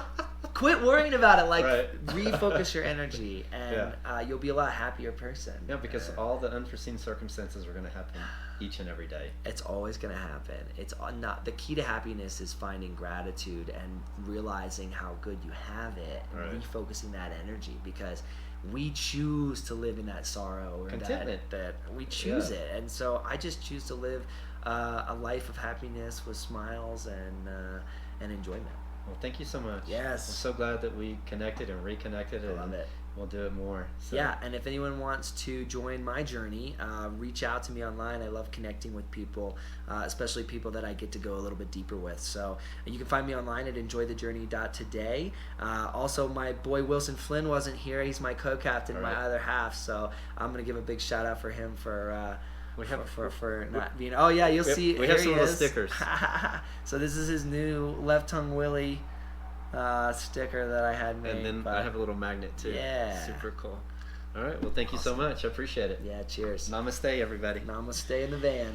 quit worrying about it. Refocus your energy, and you'll be a lot happier person. Because all the unforeseen circumstances are going to happen each and every day. It's always going to happen. It's not the key to happiness is finding gratitude and realizing how good you have it, and refocusing that energy, because we choose to live in that sorrow or contentment. That we choose it. And so I just choose to live a life of happiness with smiles and enjoyment. Well, thank you so much. Yes. I'm so glad that we connected and reconnected. I love it. We'll do it more. So. And if anyone wants to join my journey, reach out to me online. I love connecting with people, especially people that I get to go a little bit deeper with. So you can find me online at enjoythejourney.today. Also, my boy Wilson Flynn wasn't here. He's my co-captain, my other half. So I'm going to give a big shout out for him for not being. Oh yeah, you'll see. We have some little stickers. So this is his new Left Tongue Willie sticker that I had made. And then I have a little magnet too. Yeah. Super cool. All right. Well, thank you so Awesome. much. I appreciate it. Yeah, cheers. Namaste, everybody. Namaste in the van.